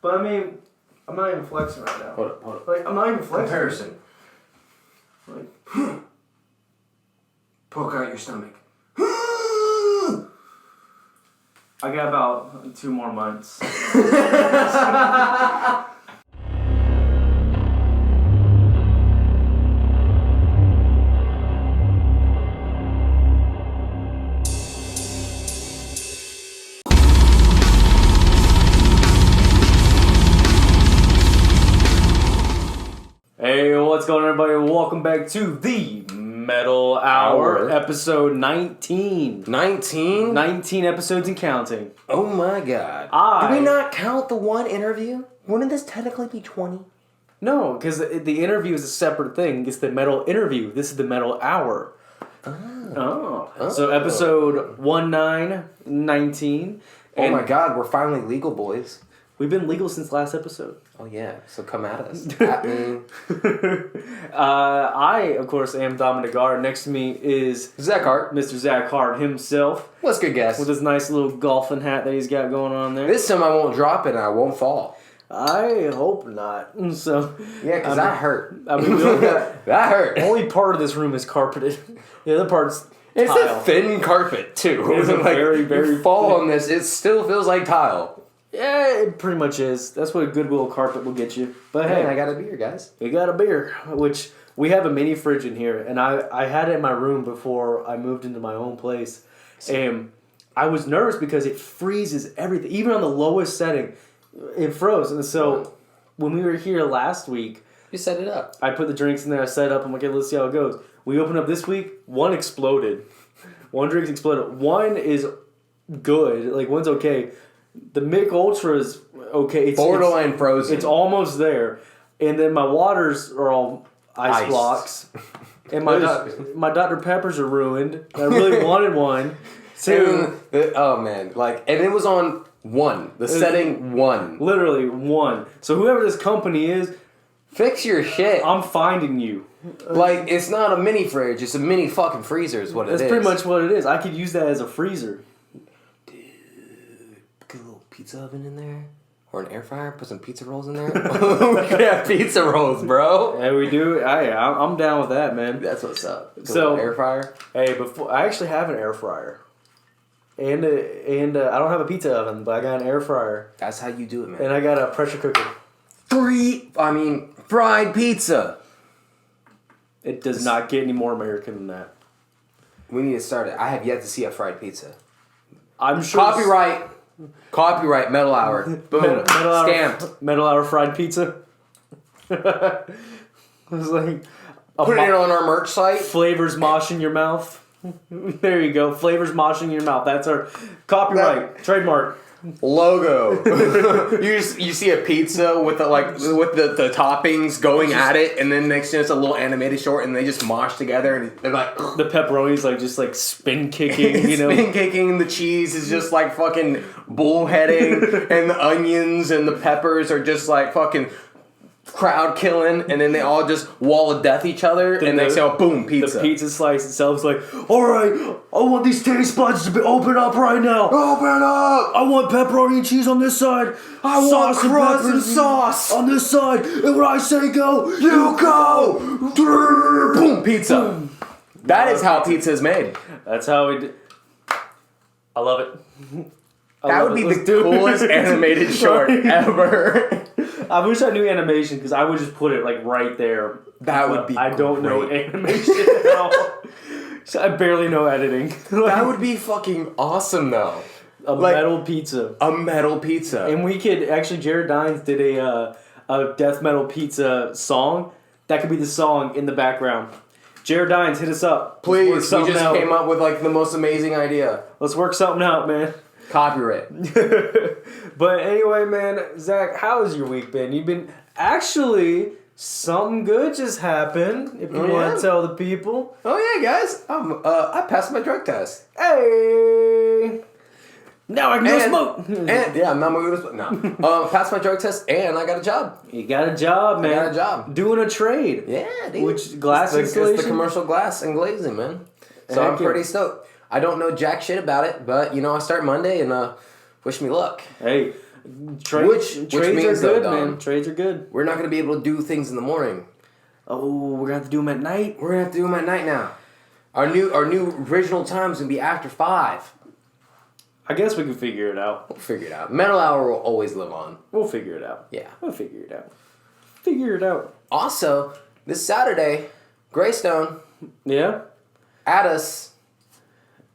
But I mean, I'm not even flexing right now. Hold up. Like, I'm not even flexing. Comparison. Like, poke out your stomach. I got about 2 more months. Hey, what's going on, everybody? Welcome back to the Metal Hour, episode 19. 19? 19 episodes and counting. Oh my god. Did we not count the one interview? Wouldn't this technically be 20? No, because the interview is a separate thing. It's the Metal Interview. This is the Metal Hour. Oh. So episode 19. Oh my god, we're finally legal, boys. We've been legal since last episode. Oh yeah, so come at us. At me. I, of course, am Dominic Gard. Next to me is Zach Hart. Mr. Zach Hart himself. What's good, guys? With his nice little golfing hat that he's got going on there. This time I won't drop it and I won't fall. I hope not. So yeah, because that hurt. I mean, we don't got, that hurt. Only part of this room is carpeted. The other part's it's tile. a thin carpet, too. It's a very, very you fall on this, it still feels like tile. Yeah, it pretty much is. That's what a Goodwill carpet will get you. But hey, I got a beer, guys. You got a beer, which we have a mini fridge in here, and I had it in my room before I moved into my own place. And I was nervous because it freezes everything. Even on the lowest setting, it froze. And so when we were here last week, you set it up. I put the drinks in there, I set it up, I'm like, okay, let's see how it goes. We opened up this week, one exploded. One drink exploded. One is good, like one's okay. The Mick Ultra is okay. It's borderline frozen. It's almost there. And then my waters are all ice blocks. And my Dr. Peppers are ruined. I really wanted one. So, oh man. And it was on 1. The setting 1. Literally 1. So whoever this company is, fix your shit. I'm finding you. It's not a mini fridge, it's a mini fucking freezer is what it is. That's pretty much what it is. I could use that as a freezer. Get a little pizza oven in there. Or an air fryer. Put some pizza rolls in there. We could have pizza rolls, bro. Yeah, we do. I'm down with that, man. That's what's up. So air fryer. Hey, I actually have an air fryer. And I don't have a pizza oven, but I got an air fryer. That's how you do it, man. And I got a pressure cooker. Fried pizza. It does not get any more American than that. We need to start it. I have yet to see a fried pizza. I'm sure. Copyright. Metal Hour. Boom. Metal Stamped. Metal Hour fried pizza. It was like put it on our merch site. Flavors mosh in your mouth. There you go. Flavors mosh in your mouth. That's our copyright trademark logo. you see a pizza with the toppings going at it, and then next to it's a little animated short, and they just mosh together, and they're like the pepperoni's just spin kicking, you know. Spin kicking. The cheese is just like fucking bullheading, and the onions and the peppers are just like fucking crowd killing, and then they all just wall of death each other, and they say, boom, pizza. The pizza slice itself is like, alright, I want these taste buds to be open up right now. Open up! I want pepperoni and cheese on this side. I want crust and sauce on this side. And when I say go, you go! Boom, pizza. Boom. That is how pizza is made. That's how we do. I love it. That would be the coolest animated short ever. I wish I knew animation because I would just put it right there. That would be I don't know animation at all. So I barely know editing. That would be fucking awesome though. A metal pizza. A metal pizza. And we could actually, Jared Dines did a death metal pizza song. That could be the song in the background. Jared Dines, hit us up. Please, we just came up with the most amazing idea. Let's work something out, man. Copyright. But anyway, man, Zach, how has your week been? You've been actually something good just happened. If you want to tell the people. Oh yeah, guys, I passed my drug test. Hey, now I can go smoke. And yeah, I'm not going to smoke. No, passed my drug test and I got a job. You got a job, man. I got a job doing a trade. Yeah, dude. Which glass installation? It's the commercial glass and glazing, man. So I'm pretty stoked. I don't know jack shit about it, but I start Monday and wish me luck. Hey, Trades means are though, good, Dom, man. Trades are good. we're not gonna be able to do things in the morning. Oh, we're gonna have to do them at night. We're gonna have to do them at night now. Our new original time's gonna be after 5. I guess we can figure it out. We'll figure it out. Metal Hour will always live on. We'll figure it out. Yeah. We'll figure it out. Figure it out. Also, this Saturday, Greystone, Yeah? at us.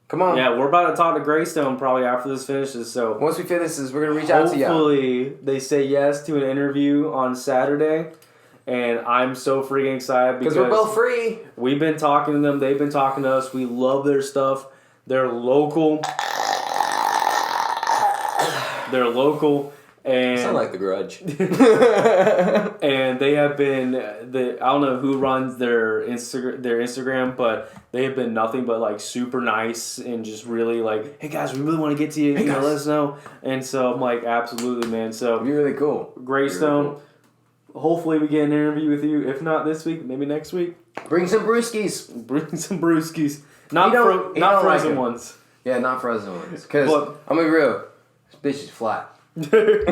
Come on. Yeah, we're about to talk to Greystone probably after this finishes, so Once we finish this, we're gonna reach out to you. hopefully they say yes to an interview on Saturday. And I'm so freaking excited because Because we're both free. we've been talking to them, they've been talking to us. We love their stuff. They're local. They're local, and Sound like The Grudge. and they have been I don't know who runs their Instagram, but they have been nothing but like super nice and just really like, hey guys, we really want to get to you. Hey, you know, guys. let us know. And so I'm like, absolutely, man. So It'd be really cool. Greystone, Really hopefully we get an interview with you. If not this week, maybe next week. Bring some brewskis. Bring some brewskis, not He don't not like frozen it. ones. Yeah, not frozen ones. Because But- I'm gonna be real. This bitch is flat. But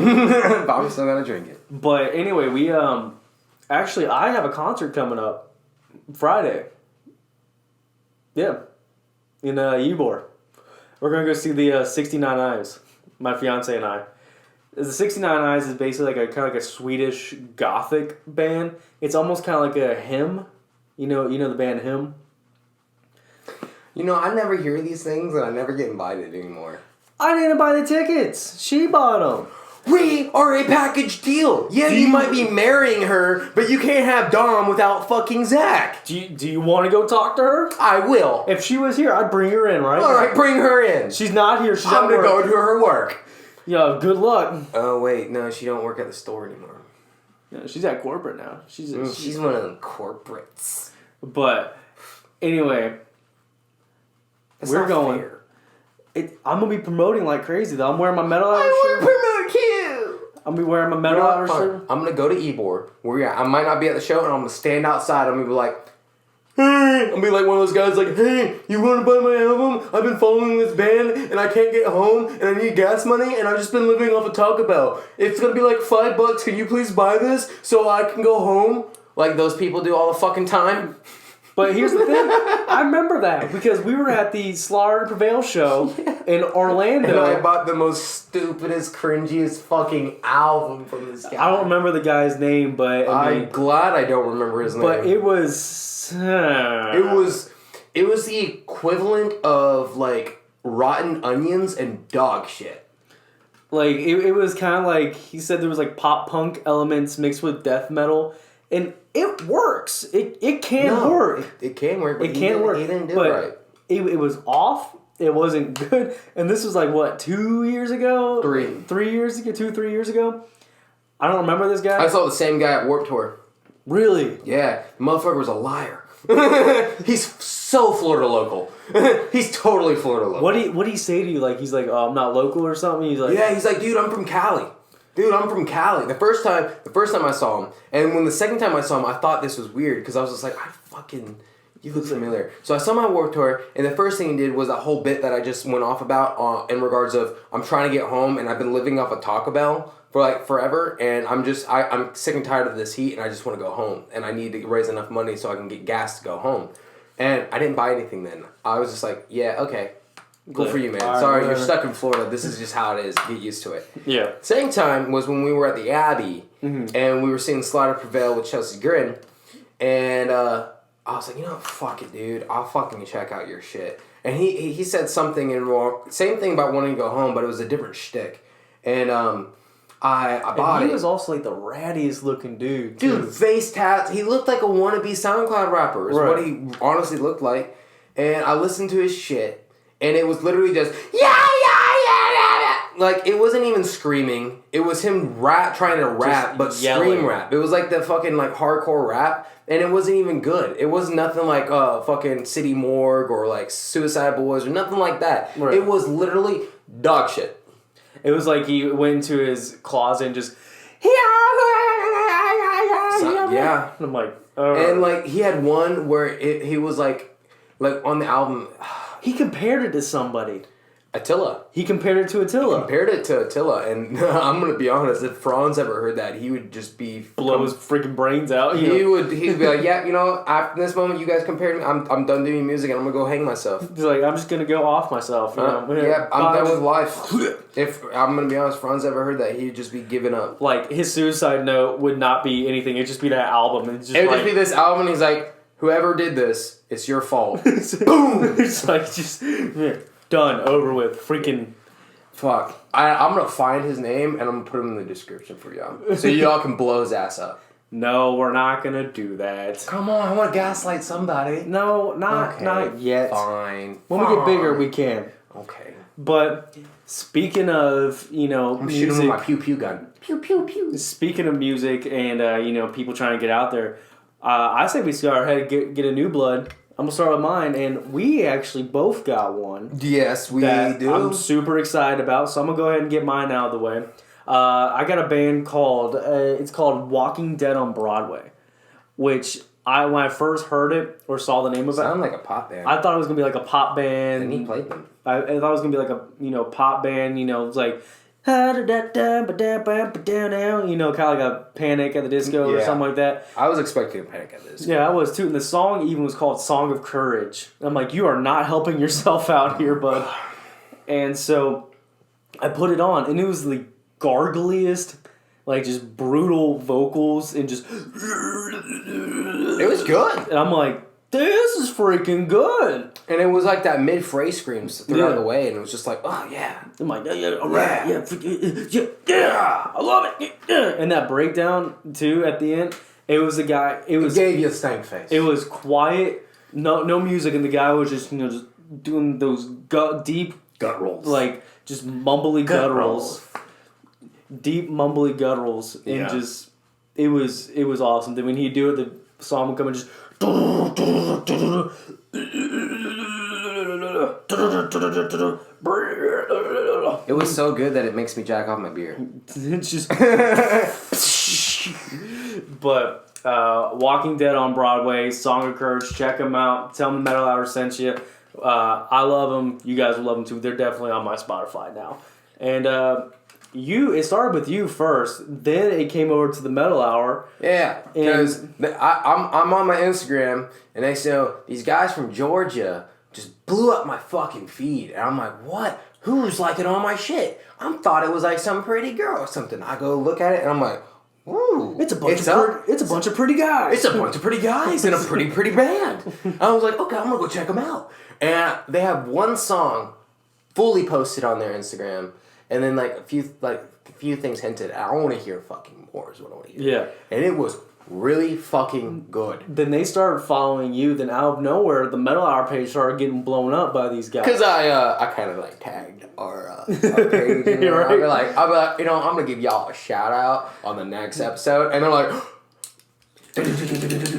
I'm still gonna drink it. But anyway, we actually I have a concert coming up Friday. Yeah, in Ybor. We're gonna go see the 69 Eyes. My fiance and I. The 69 Eyes is basically like a kind of like a Swedish gothic band. It's almost kind of like a hymn. You know the band Hymn. You know, I never hear these things and I never get invited anymore. I didn't buy the tickets. She bought them. We are a package deal. Yeah, you might be marrying her, but you can't have Dom without fucking Zach. Do you want to go talk to her? I will. If she was here, I'd bring her in, right? All right, bring her in. She's not here. She's I'm at gonna work. go to her work. Yeah, good luck. Oh wait, no, she don't work at the store anymore. Yeah, she's at corporate now. She's She's one of them corporates. But anyway, That's we're not going. fair. I'm gonna be promoting like crazy though. I'm wearing my metal hour I want shirt. to promote you. I'm gonna be wearing my You metal know hour what? Fine. shirt. I'm gonna go to Ybor. Where you're at. I might not be at the show, and I'm gonna stand outside. I'm gonna be like, hey, I'm gonna be like one of those guys like, hey, you wanna buy my album? I've been following this band, and I can't get home, and I need gas money, and I've just been living off of Taco Bell. It's gonna be like $5. Can you please buy this so I can go home? Like those people do all the fucking time. But here's the thing. I remember that because we were at the Slaughter to Prevail show in Orlando. And I bought the most stupidest, cringiest fucking album from this guy. I don't remember the guy's name, but I I'm mean, glad I don't remember his name. but it was. It was the equivalent of like rotten onions and dog shit. Like it was kind of like he said there was like pop punk elements mixed with death metal, and it works. It can work. It can work. But It can work. He didn't do but it right. it was off. It wasn't good. And this was like what 2 years ago? 3 years ago. 3 years ago. I don't remember this guy. I saw the same guy at Warped Tour. Really? Yeah, the motherfucker was a liar. He's so Florida local. He's totally Florida local. What did he say to you? Like he's like, oh, I'm not local or something. He's like, Yeah, he's like, dude, I'm from Cali. Dude, I'm from Cali. The first time I saw him, and when the second time I saw him, I thought this was weird because I was just like, you look familiar. So I saw my Warped Tour, and the first thing he did was that whole bit that I just went off about in regards of I'm trying to get home, and I've been living off of Taco Bell for like forever, and I'm sick and tired of this heat, and I just want to go home, and I need to raise enough money so I can get gas to go home. And I didn't buy anything then. I was just like, yeah, okay. Cool for you, man. All right, Sorry, you're whatever. stuck in Florida. This is just how it is. Get used to it. yeah. Same time was when we were at the Abbey, Mm-hmm. and we were seeing Slaughter Prevail with Chelsea Grin, and I was like, you know what, fuck it, dude. I'll fucking check out your shit. And he said something same thing about wanting to go home, but it was a different shtick. And I bought And it. he was also like the rattiest looking dude. Dude, too. face tats. He looked like a wannabe SoundCloud rapper. Is Right. what he honestly looked like. And I listened to his shit, and it was literally just yeah. Like it wasn't even screaming. It was him trying to rap, but yelling. scream rap. It was like the fucking like hardcore rap, and it wasn't even good. It was nothing like fucking City Morgue or like Suicide Boys or nothing like that. Right. It was literally dog shit. It was like he went into his closet and just. Yeah. And I'm like, And like he had one where he was like on the album. he compared it to somebody. Attila. He compared it to Attila. Compared it to Attila, and I'm gonna be honest. If Franz ever heard that, he would just be Blow his freaking brains out. He'd be like, yeah, after this moment, you guys compared me. I'm done doing music, and I'm gonna go hang myself. He's like, I'm just gonna go off myself. Yeah, I'm done with life. If I'm gonna be honest, Franz ever heard that, he'd just be giving up. Like his suicide note would not be anything. It'd just be that album. And It would just be this album, and he's like, whoever did this, it's your fault. Boom. It's like just done, over with. Freaking. Fuck. I'm gonna find his name and I'm gonna put him in the description for y'all. So y'all can blow his ass up. No, we're not gonna do that. Come on, I wanna gaslight somebody. No, not yet. Fine. When we get bigger, we can. Okay. But speaking of, I'm music, shooting with my pew pew gun. Pew pew pew. Speaking of music and people trying to get out there, I say we start ahead get a new blood. I'm gonna start with mine, and we actually both got one. Yes, we do. I'm super excited about, so I'm gonna go ahead and get mine out of the way. I got a band called it's called Walking Dead on Broadway, which when I first heard it or saw the name of it, sounded like a pop band. I thought it was gonna be like a pop band. And he played them. I thought it was gonna be like a pop band. It's like kind of like a Panic at the Disco or something like that. I was expecting a Panic at the Disco. Yeah, I was too. And the song even was called "Song of Courage." I'm like, you are not helping yourself out here, bud. And so I put it on, and it was the gargliest, like just brutal vocals, and just. It was good. And I'm like, this is freaking good. And it was like that mid-phrase screams throughout the way, and it was just like, oh, yeah. I'm like, yeah, all right, yeah, I love it. Yeah. And that breakdown, too, at the end, it was the guy, It gave you a stank face. It was quiet, no music, and the guy was just, just doing those deep gut rolls. Like, just mumbly gut rolls. Deep mumbly gutturals. And just, it was awesome. Then when he'd do it, the song would come and just... It was so good that it makes me jack off my beer. It's just... But Walking Dead on Broadway, Song of Courage, check them out. Tell them the Metal Hour sent you. I love them. You guys will love them too. They're definitely on my Spotify now. And it started with you first. Then it came over to the Metal Hour. Yeah, because I'm on my Instagram, and they say, these guys from Georgia just blew up my fucking feed. And I'm like, what? Who's liking all my shit? I thought it was like some pretty girl or something. I go look at it, and I'm like, ooh. It's a bunch of pretty guys. It's a bunch of pretty guys in a pretty band. I was like, okay, I'm going to go check them out. And they have one song fully posted on their Instagram, and then like a few things hinted. I want to hear fucking more is what I want to hear. Yeah. And it was really fucking good. Then they started following you. Then out of nowhere, the Metal Hour page started getting blown up by these guys. Because I kind of like tagged our page. And, Right. I'll be like, I'm gonna give y'all a shout out on the next episode, and they're like.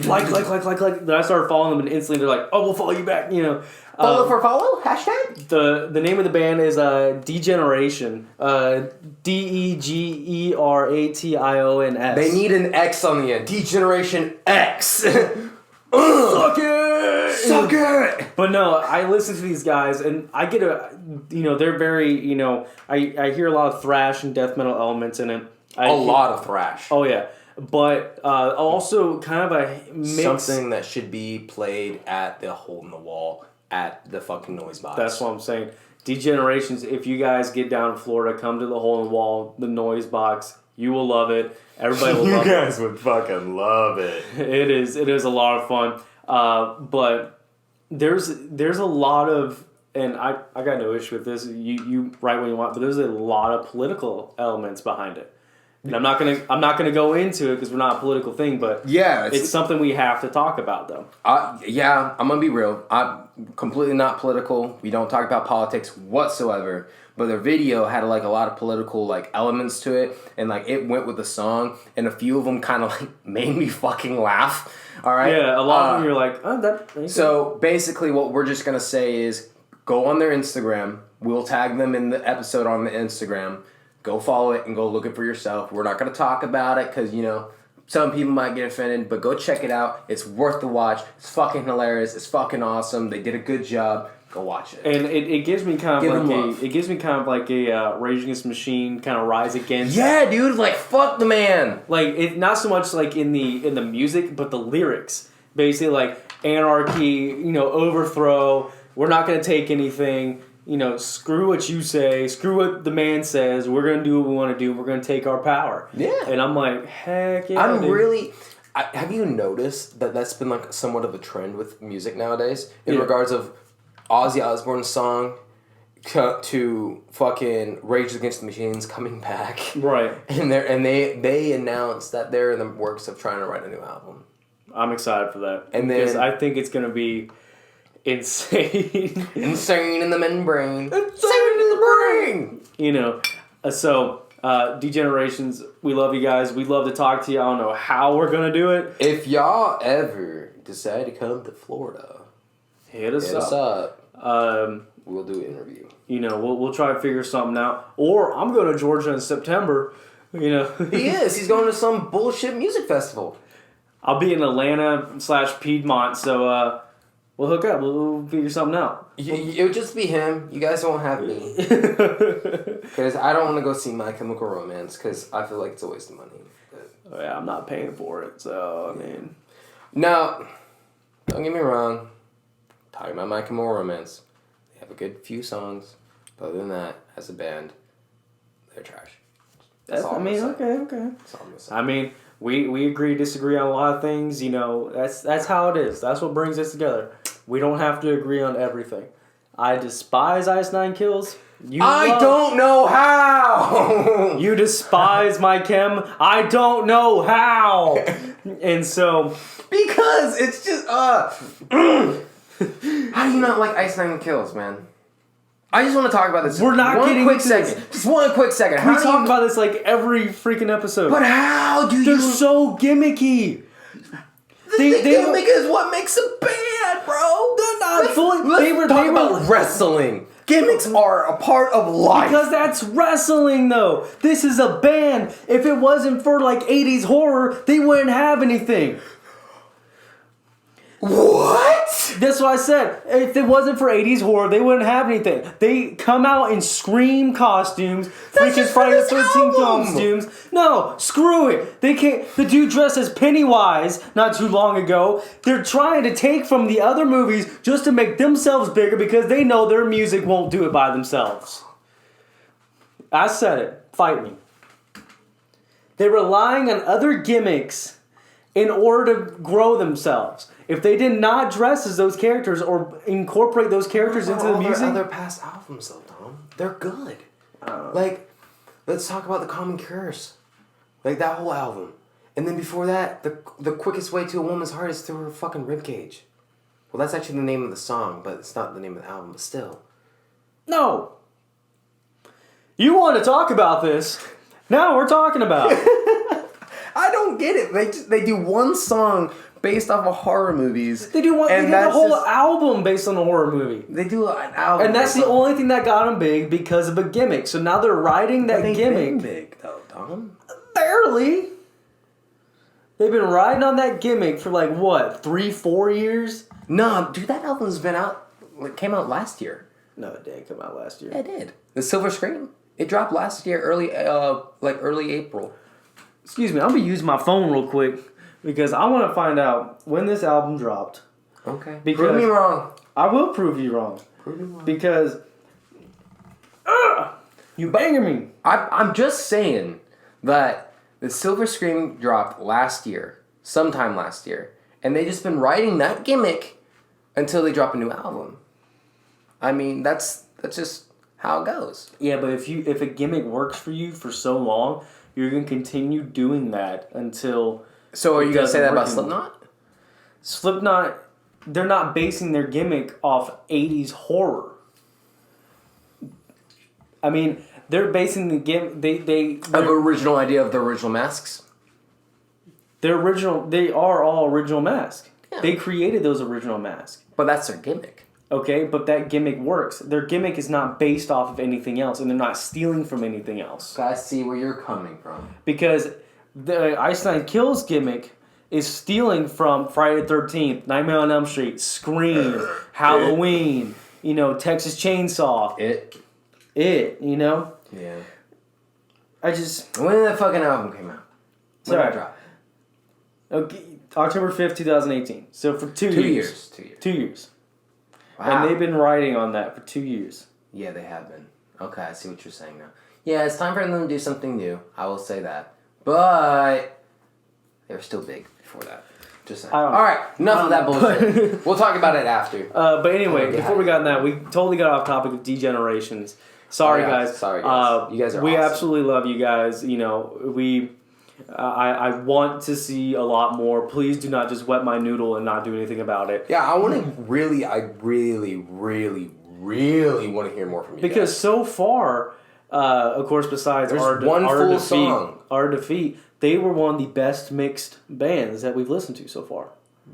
like. Then I started following them, and instantly they're like, "Oh, we'll follow you back." Follow for follow? Hashtag? The name of the band is Degeneration. DEGERATIONS. They need an X on the end. Degeneration X. Suck it! Suck it! But no, I listen to these guys, and I get they're very, I hear a lot of thrash and death metal elements in it. A lot of thrash. Oh, yeah. But also kind of a mix. Something that should be played at the hole in the wall at the fucking Noise Box. That's what I'm saying. Degenerations, if you guys get down in Florida, come to the Hole in the Wall, the Noise Box. You will love it. Everybody will love it. You guys would fucking love it. It is a lot of fun. But there's a lot of, and I got no issue with this. You write when you want, but there's a lot of political elements behind it. And I'm not gonna go into it because we're not a political thing, but yeah, it's something we have to talk about though. Yeah, I'm gonna be real. I'm completely not political. We don't talk about politics whatsoever. But their video had like a lot of political like elements to it, and like it went with the song, and a few of them kind of like made me fucking laugh. All right. Yeah, a lot of them you're like, oh, that. So basically, what we're just gonna say is go on their Instagram. We'll tag them in the episode on the Instagram. Go follow it and go look it for yourself. We're not going to talk about it because, some people might get offended, but go check it out. It's worth the watch. It's fucking hilarious. It's fucking awesome. They did a good job. Go watch it. And it gives me kind Give of him like love. it gives me kind of like a Rage Against the Machine kind of Rise Against. Yeah, dude, like fuck the man. Like it not so much like in the music, but the lyrics. Basically like anarchy, overthrow. We're not gonna take anything. Screw what you say. Screw what the man says. We're gonna do what we want to do. We're gonna take our power. Yeah. And I'm like, heck yeah. Dude. Have you noticed that that's been like somewhat of a trend with music nowadays in Yeah. regards of Ozzy Osbourne's song to fucking Rage Against the Machines coming back, Right. and they announced that they're in the works of trying to write a new album. I'm excited for that. And because then- I think it's gonna be insane. Insane in the membrane. Insane in the brain. So Degenerations, we love you guys. We'd love to talk to you. I don't know how we're gonna do it. If y'all ever decide to come to Florida, Hit us hit us up. up. We'll do an interview. We'll try to figure something out. Or I'm going to Georgia in September. He is. He's going to some bullshit music festival. I'll be in Atlanta/Piedmont, so we'll hook up. We'll figure something out. It would just be him. You guys won't have me. Because I don't want to go see My Chemical Romance because I feel like it's a waste of money. But Yeah, I'm not paying for it, so I mean. now, don't get me wrong. Talking about My Chemical Romance, they have a good few songs. But other than that, as a band, they're trash. That's all I'm gonna say. Okay. That's all I'm gonna say. I mean, we agree, disagree on a lot of things. That's how it is. That's what brings us together. We don't have to agree on everything. I despise Ice Nine Kills. I don't know how. You despise my chem. I don't know how. And so, Because it's just how do you not like Ice Nine Kills, man? I just want to talk about this. We're not one getting quick into this. second. Just one quick second. we talk about this like every freaking episode. But how do They're you? so gimmicky. The gimmick is what makes a band, bro. They're not fully. Let's talk about wrestling. Gimmicks are a part of life. Because that's wrestling, though. This is a band. If it wasn't for like 80s horror, they wouldn't have anything. What? That's what I said. If it wasn't for 80s horror, they wouldn't have anything. They come out in Scream costumes, freaking just for Friday the this 13th album. costumes. No, screw it. They can't. The dude dressed as Pennywise not too long ago. They're trying to take from the other movies just to make themselves bigger because they know their music won't do it by themselves. I said it. Fight me. They're relying on other gimmicks in order to grow themselves. If they did not dress as those characters or incorporate those characters into the music, Their past albums, though, Tom, they're good. Like, let's talk about The Common Curse, like that whole album, and then before that, the quickest way to a woman's heart is through her fucking ribcage. Well, that's actually the name of the song, but it's not the name of the album. But still, no. You want to talk about this? Now we're talking about it. I don't get it. They do one song based off of horror movies. They do one. They and did the that's whole just- album based on a horror movie. They do an album, And that's the only thing that got them big because of a gimmick. So now they're riding that gimmick. big though, Tom. Barely. They've been riding on that gimmick for like what, 3-4 years? No, dude, that album's been out. It came out last year. No, it didn't come out last year. Yeah, it did. The Silver Scream. It dropped last year, early April. Excuse me, I'm gonna use my phone real quick because I want to find out when this album dropped. Okay. Because Prove me wrong. I will prove you wrong. Prove me wrong. Because you banging me. I'm just saying that the Silver Scream dropped sometime last year, and they just been writing that gimmick until they drop a new album. I mean, that's just how it goes. Yeah, but if a gimmick works for you for so long, you're gonna continue doing that until. So are you gonna say that about doesn't work Slipknot? Slipknot, they're not basing their gimmick off 80s horror. I mean, they're basing the gimmick. They Original idea of the original masks. they are all original masks. Yeah. They created those original masks. But that's their gimmick. Okay, but that gimmick works. Their gimmick is not based off of anything else, and they're not stealing from anything else. I see where you're coming from. Because the Ice Nine Kills gimmick is stealing from Friday the 13th, Nightmare on Elm Street, Scream, Halloween, you know, Texas Chainsaw. It, you know? Yeah. I just... When did that fucking album came out? When did it drop? Okay, October 5th, 2018. So for 2 years. 2 years. 2 years. Wow. And they've been writing on that for 2 years. Yeah, they have been. Okay, I see what you're saying now. Yeah, it's time for them to do something new. I will say that. But they were still big before that. Just saying. All right, enough of that bullshit. We'll talk about it after. But anyway, before we got in that, we totally got off topic of Degenerations. Sorry, guys. Sorry, guys. You guys are We awesome. absolutely love you guys. You know, I want to see a lot more. Please do not just wet my noodle and not do anything about it. Yeah, I really want to hear more from you Because guys. so far, of course, besides There's one full song. Our Defeat, they were one of the best mixed bands that we've listened to so far.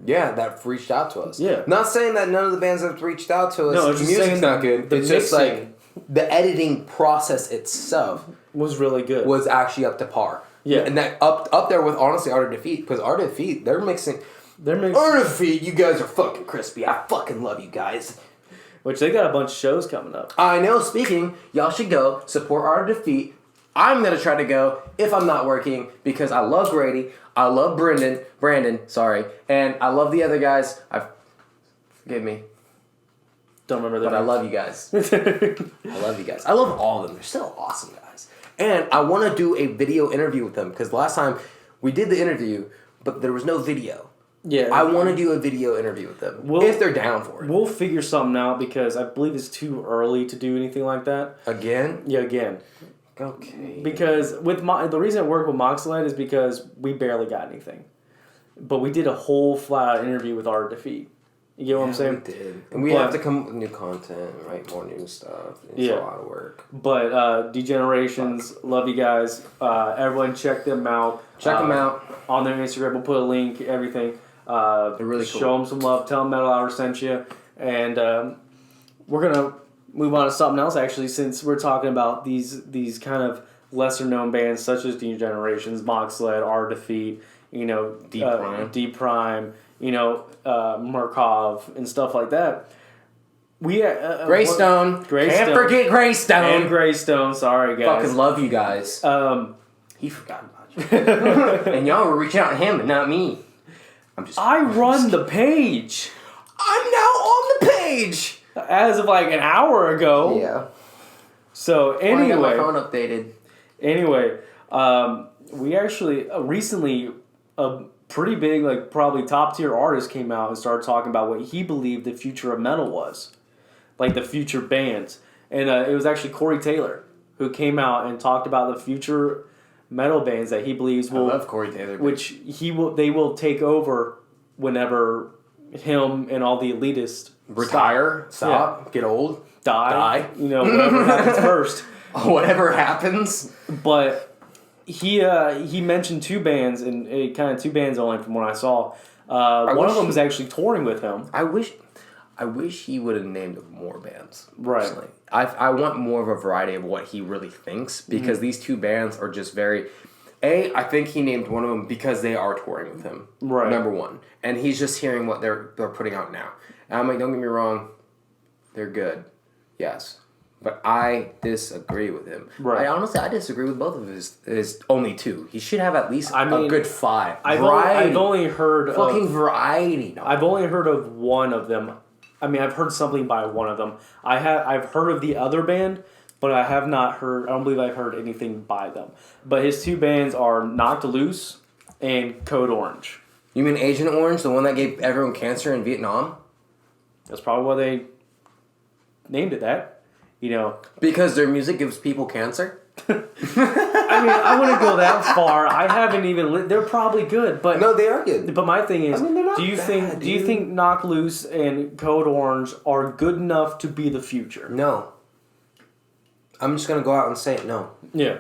Yeah, that reached out to us. Yeah. Not saying that none of the bands have reached out to us. No, The it's just music's saying not good. the It's just like mixing the editing process itself was really good. was actually up to par. Yeah. And that up there with, honestly, Art of Defeat. Because Art of Defeat, they're mixing... Art of Defeat, you guys are fucking crispy. I fucking love you guys. Which they got a bunch of shows coming up. I know, speaking, y'all should go support Art of Defeat. I'm going to try to go if I'm not working because I love Grady. I love Brandon, sorry. And I love the other guys. Forgive me. Don't remember their But I names. love you guys. I love you guys. I love all of them. They're still awesome guys. And I want to do a video interview with them because last time we did the interview, but there was no video. Yeah. I want to do a video interview with them if they're down for it. We'll figure something out because I believe it's too early to do anything like that. Again? Yeah, again. Okay. Because the reason it worked with Moxlite is because we barely got anything. But we did a whole flat out interview with Art of Defeat. You get what I'm saying? We did. And we have to come up with new content and write more new stuff. It's a lot of work. But Degenerations, love you guys. Everyone check them out. Check them out. On their Instagram. We'll put a link, everything. They're really cool. Show them some love. Tell them Metal Hour sent you. And we're going to move on to something else, actually, since we're talking about these kind of lesser-known bands such as Degenerations, Moxled, Art of Defeat, you know, D Prime, you know, Murkov, and stuff like that. Greystone. Can't forget Greystone. And Greystone. Sorry, guys. Fucking love you guys. He forgot about you. And y'all were reaching out to him and not me. I run the page. I'm now on the page. As of like an hour ago. Yeah. So anyway. I got my phone updated. Anyway, we actually recently a pretty big, like probably top tier artist came out and started talking about what he believed the future of metal was, like the future bands, and it was actually Corey Taylor who came out and talked about the future metal bands that he believes will. I love Corey Taylor. Which they will take over whenever him and all the elitists stop, get old, die. You know, whatever happens first. Whatever happens. But he mentioned two bands, and kind of two bands only from what I saw. One of them was actually touring with him. I wish he would have named more bands. Right. Personally. I want more of a variety of what he really thinks because these two bands are just very... I think he named one of them because they are touring with him. Right. Number one. And he's just hearing what they're putting out now. And I'm like, don't get me wrong, they're good. Yes. But I disagree with him. Right. I disagree with both of his only two. He should have at least a good five. I've only heard fucking variety. No. I've only heard of one of them. I mean, I've heard something by one of them. I've heard of the other band, but I have not heard. I don't believe I've heard anything by them. But his two bands are Knocked Loose and Code Orange. You mean Agent Orange, the one that gave everyone cancer in Vietnam? That's probably why they named it that. You know, because their music gives people cancer. I mean, I wouldn't go that far. I haven't even. They're probably good, but no, they are good. But my thing is, they're not do you bad, think Knock Loose and Code Orange are good enough to be the future? No. I'm just gonna go out and say it. No. Yeah.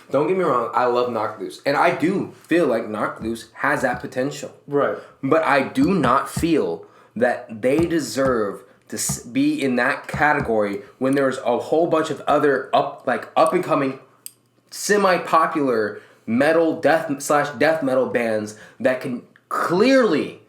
Don't get me wrong. I love Knock Loose, and I do feel like Knock Loose has that potential. Right. But I do not feel that they deserve to be in that category when there's a whole bunch of other up and coming, semi-popular metal death metal bands that can clearly,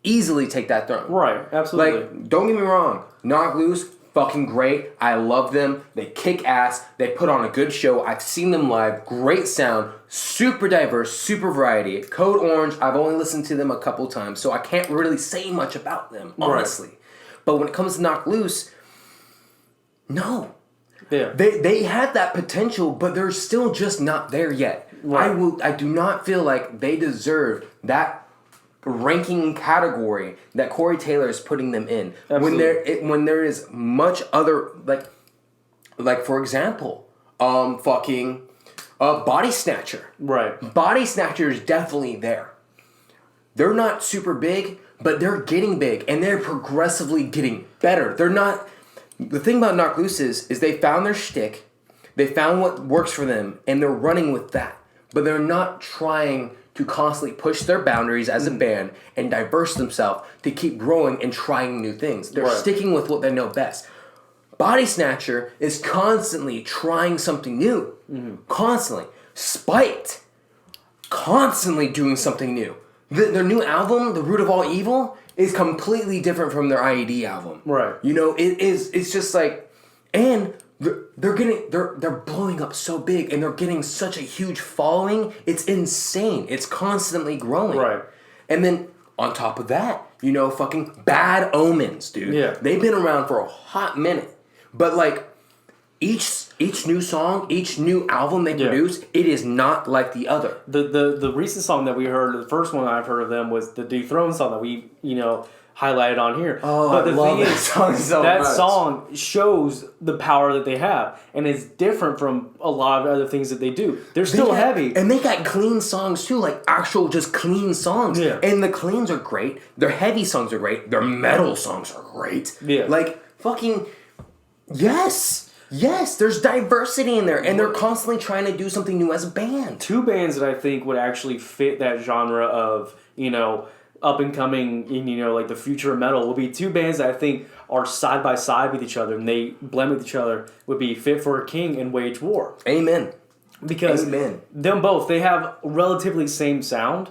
easily take that throne. Right, absolutely. Like, don't get me wrong, Knock Loose, fucking great. I love them. They kick ass. They put on a good show. I've seen them live. Great sound. Super diverse. Super variety. Code Orange, I've only listened to them a couple times, so I can't really say much about them, honestly. Right. But when it comes to Knock Loose, no. Yeah. They have that potential, but they're still just not there yet. Right. I do not feel like they deserve that ranking category that Corey Taylor is putting them in. Absolutely. When there is much other like for example, Body Snatcher. Right. Body Snatcher is definitely there. They're not super big, but they're getting big and they're progressively getting better. They're not. The thing about Knock Loose is they found their shtick, they found what works for them, and they're running with that. But they're not trying to constantly push their boundaries as a band and diverse themselves to keep growing and trying new things. They're sticking with what they know best. Body Snatcher is constantly trying something new. Mm-hmm. Constantly. Spiked. Constantly doing something new. Their new album, The Root of All Evil, is completely different from their IED album. Right. You know, it's just like, and they're blowing up so big and they're getting such a huge following. It's insane. It's constantly growing. Right. And then on top of that, you know, fucking Bad Omens, dude. Yeah. They've been around for a hot minute. But like each new song, each new album they produce, it is not like the other. The recent song that we heard, the first one I've heard of them was the Dethrone song that we, you know, highlighted on here. Oh, but the thing is, song shows the power that they have, and it's different from a lot of other things that they do. They're still heavy, and they got clean songs too, like actual just clean songs. Yeah, and the cleans are great. Their heavy songs are great. Their metal songs are great. Yeah, like fucking yes. Yes, there's diversity in there, and they're constantly trying to do something new as a band. Two bands that I think would actually fit that genre of, you know, up and coming, you know, like the future of metal, will be two bands that I think are side by side with each other and they blend with each other, would be Fit for a King and Wage War. Amen. Because them both, they have relatively same sound,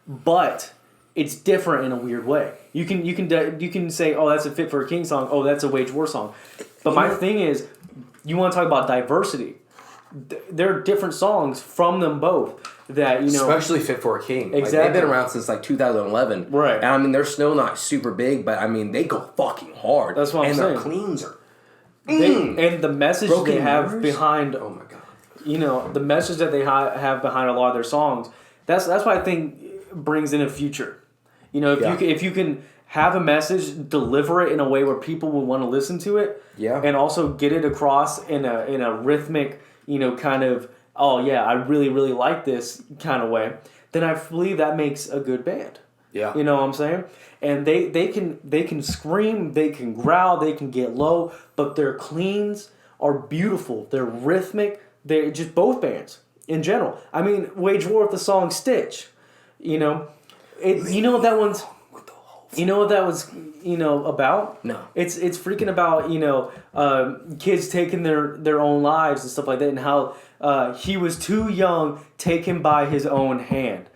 but it's different in a weird way. You can say, oh, that's a Fit for a King song, oh, that's a Wage War song. But my thing is, you want to talk about diversity. There are different songs from them both that, you know... Especially Fit for a King. Exactly. Like, they've been around since, like, 2011. Right. And, I mean, they're still not super big, but, I mean, they go fucking hard. That's what I'm saying. And their cleans are... and the message Broken they have Mirrors? Behind... Oh, my God. You know, the message that they have behind a lot of their songs, that's what I think brings in a future. You know, if you can have a message, deliver it in a way where people will want to listen to it, and also get it across in a rhythmic, you know, kind of, oh yeah, I really, really like this kind of way, then I believe that makes a good band. Yeah. You know what I'm saying? And they can scream, they can growl, they can get low, but their cleans are beautiful. They're rhythmic. They're just both bands in general. I mean, Wage War with the song Stitch, you know, you know what that one's... You know what that was, you know, about? No. It's freaking about, you know, kids taking their own lives and stuff like that, and how he was too young, taken by his own hand.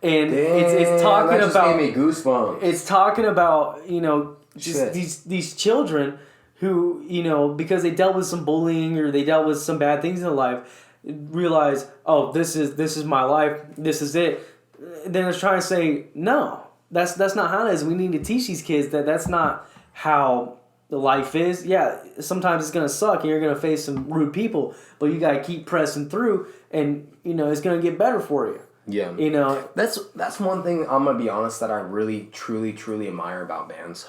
And it's talking that about... gave me goosebumps. It's talking about, you know, just these children who, you know, because they dealt with some bullying or they dealt with some bad things in their life, realize, oh, this is my life, this is it. Then it's trying to say, no. That's not how it is. We need to teach these kids that that's not how the life is. Yeah, sometimes it's gonna suck and you're gonna face some rude people, but you gotta keep pressing through, and you know it's gonna get better for you. Yeah, you know that's one thing I'm gonna be honest that I really truly admire about bands.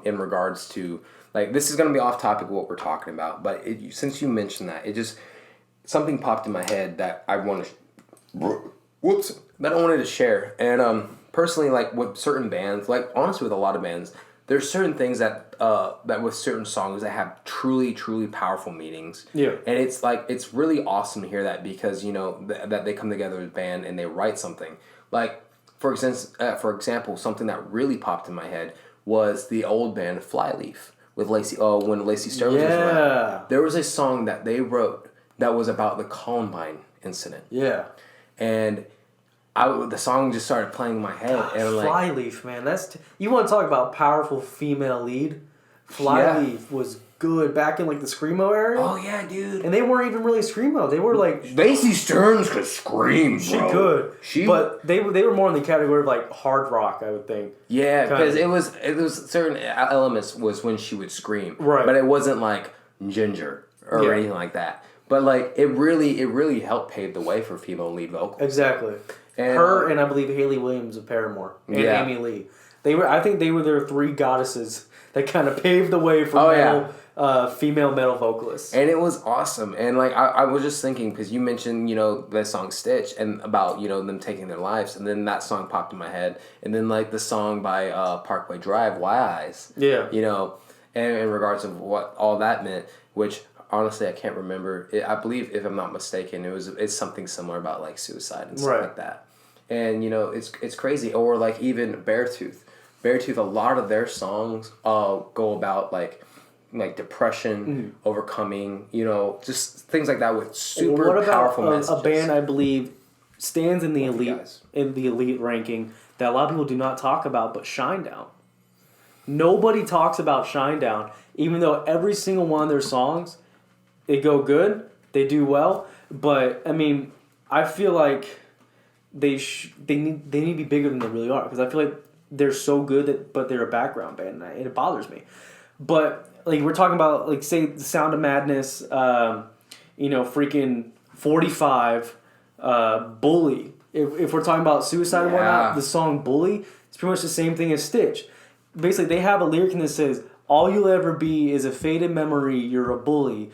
In regards to, like, this is gonna be off topic of what we're talking about, but since you mentioned that, it just something popped in my head that I wanted to share. And personally, like with certain bands, like honestly with a lot of bands, there's certain things that with certain songs that have truly powerful meanings. Yeah. And it's like, it's really awesome to hear that, because, you know, that they come together as a band and they write something. Like, for example, something that really popped in my head was the old band Flyleaf with when Lacey Sturridge was around. There was a song that they wrote that was about the Columbine incident. Yeah. And the song just started playing in my head, and like Flyleaf, man, you want to talk about powerful female lead? Flyleaf was good back in like the screamo era. oh yeah, dude. And they weren't even really screamo. They were like Lacey Stearns could scream, bro. she could, but they were more in the category of like hard rock, I would think. Yeah, because it was certain elements was when she would scream, right? But it wasn't like Ginger or anything like that. But like it really helped pave the way for female lead vocals. Exactly. And, her and I believe Hayley Williams of Paramore and Amy Lee. I think they were their three goddesses that kind of paved the way for female metal vocalists. And it was awesome. And like I was just thinking, because you mentioned, the song Stitch and about, them taking their lives, and then that song popped in my head. And then like the song by Parkway Drive, Why Eyes. Yeah. And in regards of what all that meant, which honestly I can't remember. I believe, if I'm not mistaken, it's something similar about like suicide and stuff like that. And it's crazy. Or like even Beartooth, a lot of their songs go about like depression, overcoming, just things like that with super powerful messages. A band I believe stands in the elite ranking that a lot of people do not talk about, but Shinedown. Nobody talks about Shinedown, even though every single one of their songs, they go good, they do well. But I mean, I feel like they need to be bigger than they really are, because I feel like they're so good but they're a background band, and it bothers me. But like we're talking about, like say the Sound of Madness, freaking 45, Bully. If we're talking about suicide and whatnot, the song Bully is pretty much the same thing as Stitch. Basically, they have a lyric in that says, "All you'll ever be is a faded memory. You're a bully.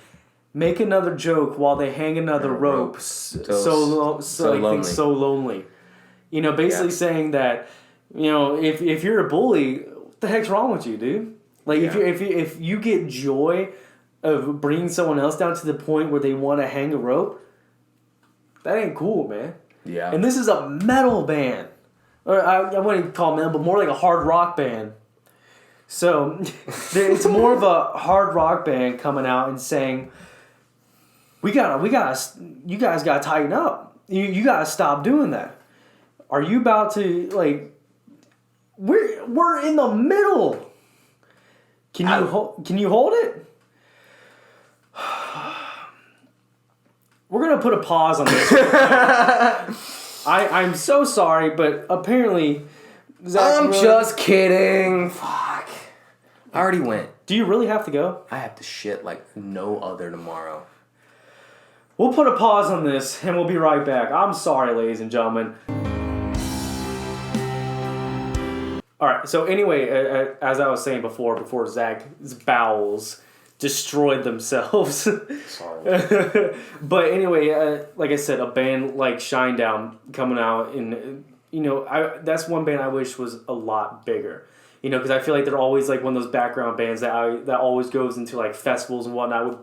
Make another joke while they hang another rope. So lonely." Basically saying that, if you're a bully, what the heck's wrong with you, dude? Like if you get joy of bringing someone else down to the point where they want to hang a rope, that ain't cool, man. Yeah. And this is a metal band, or I wouldn't call it metal, but more like a hard rock band. So it's more of a hard rock band coming out and saying, we gotta, you guys gotta tighten up. You gotta stop doing that. Are you about to We're in the middle. Can you hold it? We're gonna put a pause on this. I'm so sorry, but apparently, I'm just kidding. Fuck. I already went. Do you really have to go? I have to shit like no other tomorrow. We'll put a pause on this, and we'll be right back. I'm sorry, ladies and gentlemen. All right, so anyway, as I was saying before Zach's bowels destroyed themselves. Sorry. But anyway, like I said, a band like Shinedown coming out, and that's one band I wish was a lot bigger. Because I feel like they're always like one of those background bands that always goes into like festivals and whatnot with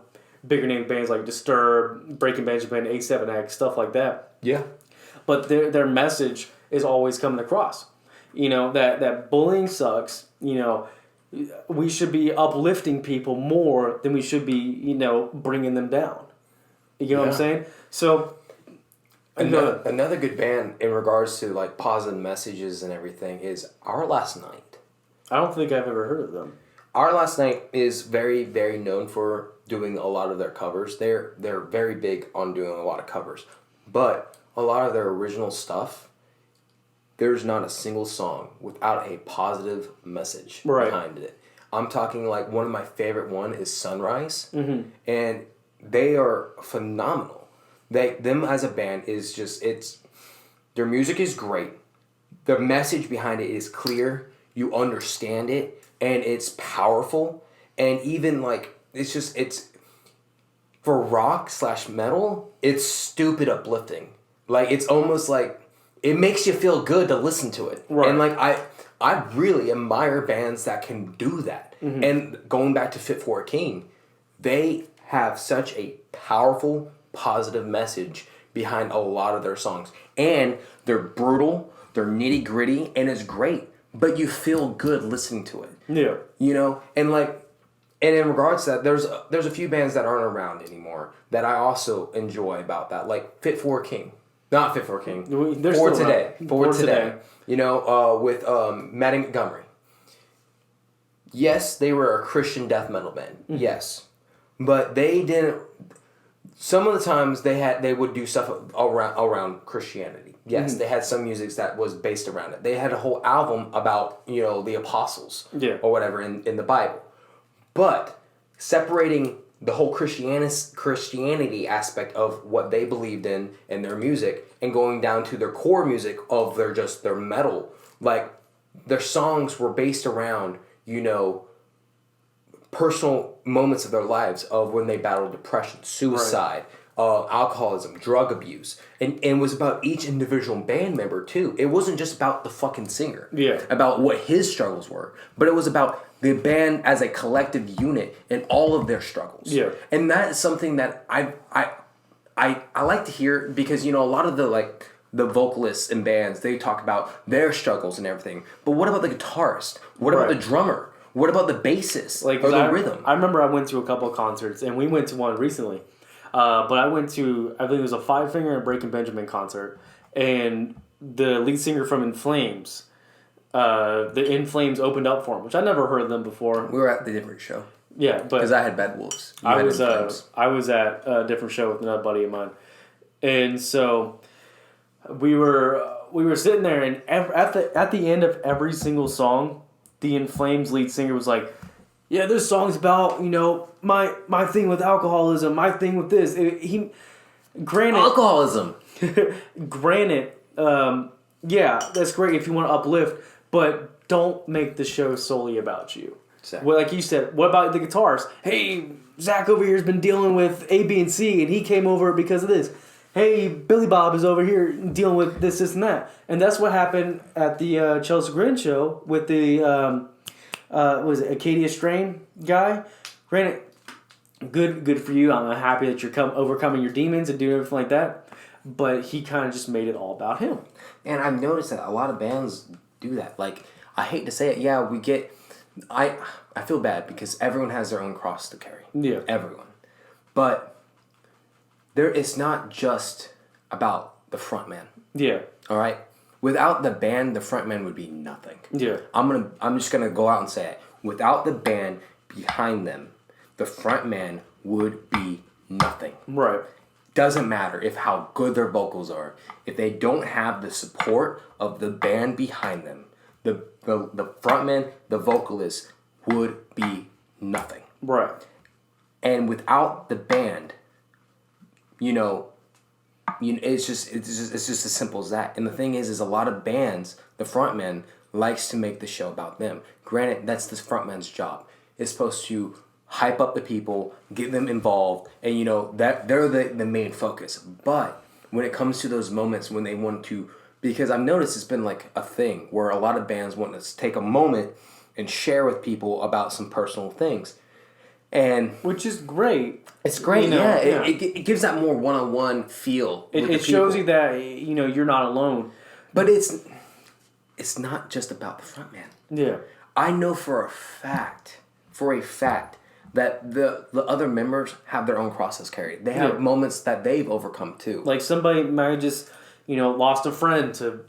bigger name bands like Disturbed, Breaking Benjamin, A7X, stuff like that. Yeah. But their message is always coming across. That bullying sucks. We should be uplifting people more than we should be, bringing them down. You know what I'm saying? So another good band in regards to like positive messages and everything is Our Last Night. I don't think I've ever heard of them. Our Last Night is very, very known for doing a lot of their covers. They're very big on doing a lot of covers. But a lot of their original stuff, there's not a single song without a positive message behind it. I'm talking like one of my favorite one is Sunrise. Mm-hmm. And they are phenomenal. Them as a band is just, their music is great. The message behind it is clear. You understand it, and it's powerful, and even like it's for rock/metal, it's stupid uplifting. Like it's almost like it makes you feel good to listen to it, right. And like I really admire bands that can do that. Mm-hmm. And going back to Fit for a King, they have such a powerful, positive message behind a lot of their songs, and they're brutal, they're nitty gritty, and it's great. But you feel good listening to it. Yeah. And in regards to that, there's a few bands that aren't around anymore that I also enjoy about that. Like Fit for a King. Not Fit for a King. They're For still today. around. For today. You know, with Maddie Montgomery. Yes, they were a Christian death metal band. Mm-hmm. Yes. But they didn't... Some of the times they would do stuff around Christianity. Yes, mm-hmm. They had some music that was based around it. They had a whole album about, you know, the apostles. Yeah. Or whatever in the Bible. But separating the whole Christianity aspect of what they believed in their music and going down to their core music of their metal, like their songs were based around, you know, personal moments of their lives of when they battled depression, suicide, alcoholism, drug abuse, and it was about each individual band member too. It wasn't just about the fucking singer, about what his struggles were, but it was about the band as a collective unit and all of their struggles. Yeah, and that is something that I like to hear because, you know, a lot of the vocalists in bands, they talk about their struggles and everything. But what about the guitarist? What about the drummer? What about the bassist or the rhythm? I remember I went to a couple of concerts, and we went to one recently. But I went to, I think it was a Five Finger and Breaking Benjamin concert, and the lead singer from In Flames, the In Flames opened up for him, which I never heard of them before. We were at the different show. Yeah, but because I had Bad Wolves. I was at a different show with another buddy of mine, and so we were sitting there, and at the end of every single song, the In Flames lead singer was like, "Yeah, this song's about, you know, my thing with alcoholism, my thing with this." Alcoholism. Granted, yeah, that's great if you want to uplift, but don't make the show solely about you. Exactly. Well, like you said, what about the guitarist? Hey, Zach over here has been dealing with A, B, and C, and he came over because of this. Hey, Billy Bob is over here dealing with this, and that. And that's what happened at the Chelsea Grin show with the, was it Acadia Strain guy? Granted, good for you. I'm happy that you're overcoming your demons and doing everything like that. But he kind of just made it all about him. And I've noticed that a lot of bands do that. Like, I hate to say it, yeah, we get... I feel bad because everyone has their own cross to carry. Yeah. Everyone. But... it's not just about the front man. Yeah. All right. Without the band, the front man would be nothing. Yeah. I'm just gonna go out and say it. Without the band behind them, the front man would be nothing. Right. Doesn't matter if how good their vocals are. If they don't have the support of the band behind them, the front man, the vocalist would be nothing. Right. And without the band, you know, it's just as simple as that. And the thing is a lot of bands, the frontman likes to make the show about them. Granted, that's the frontman's job. It's supposed to hype up the people, get them involved, and you know that they're the main focus. But when it comes to those moments when they want to, because I've noticed it's been like a thing where a lot of bands want to take a moment and share with people about some personal things. And which is great. It's great, yeah. It gives that more one-on-one feel. It shows you that, you know, you're not alone. But it's not just about the front man. Yeah. I know for a fact that the other members have their own crosses carried. They have moments that they've overcome too. Like somebody might have just, you know, lost a friend to,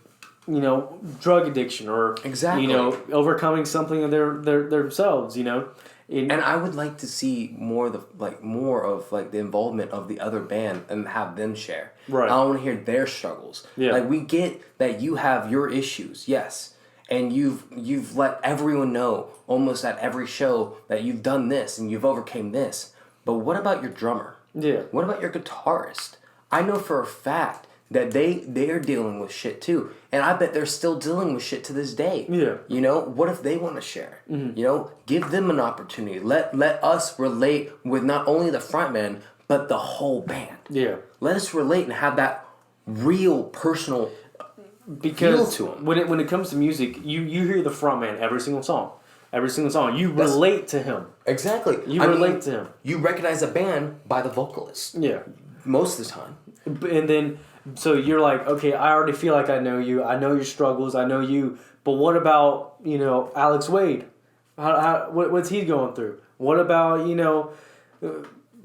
you know, drug addiction or exactly, you know, overcoming something of their themselves, you know. And I would like to see more of the involvement of the other band and have them share. Right. I want to hear their struggles. Yeah. Like we get that you have your issues, yes, and you've let everyone know almost at every show that you've done this and you've overcame this. But what about your drummer? Yeah. What about your guitarist? I know for a fact that they're dealing with shit too. And I bet they're still dealing with shit to this day. Yeah. You know, what if they want to share? Mm-hmm. You know, give them an opportunity. Let us relate with not only the frontman, but the whole band. Yeah. Let us relate and have that real personal feel to them. When it comes to music, you hear the frontman every single song. Every single song. You relate to him. Exactly. You relate to him. You recognize a band by the vocalist. Yeah. Most of the time. And then... So you're like, okay, I already feel like I know you. I know your struggles. I know you. But what about, you know, Alex Wade? What's he going through? What about, you know,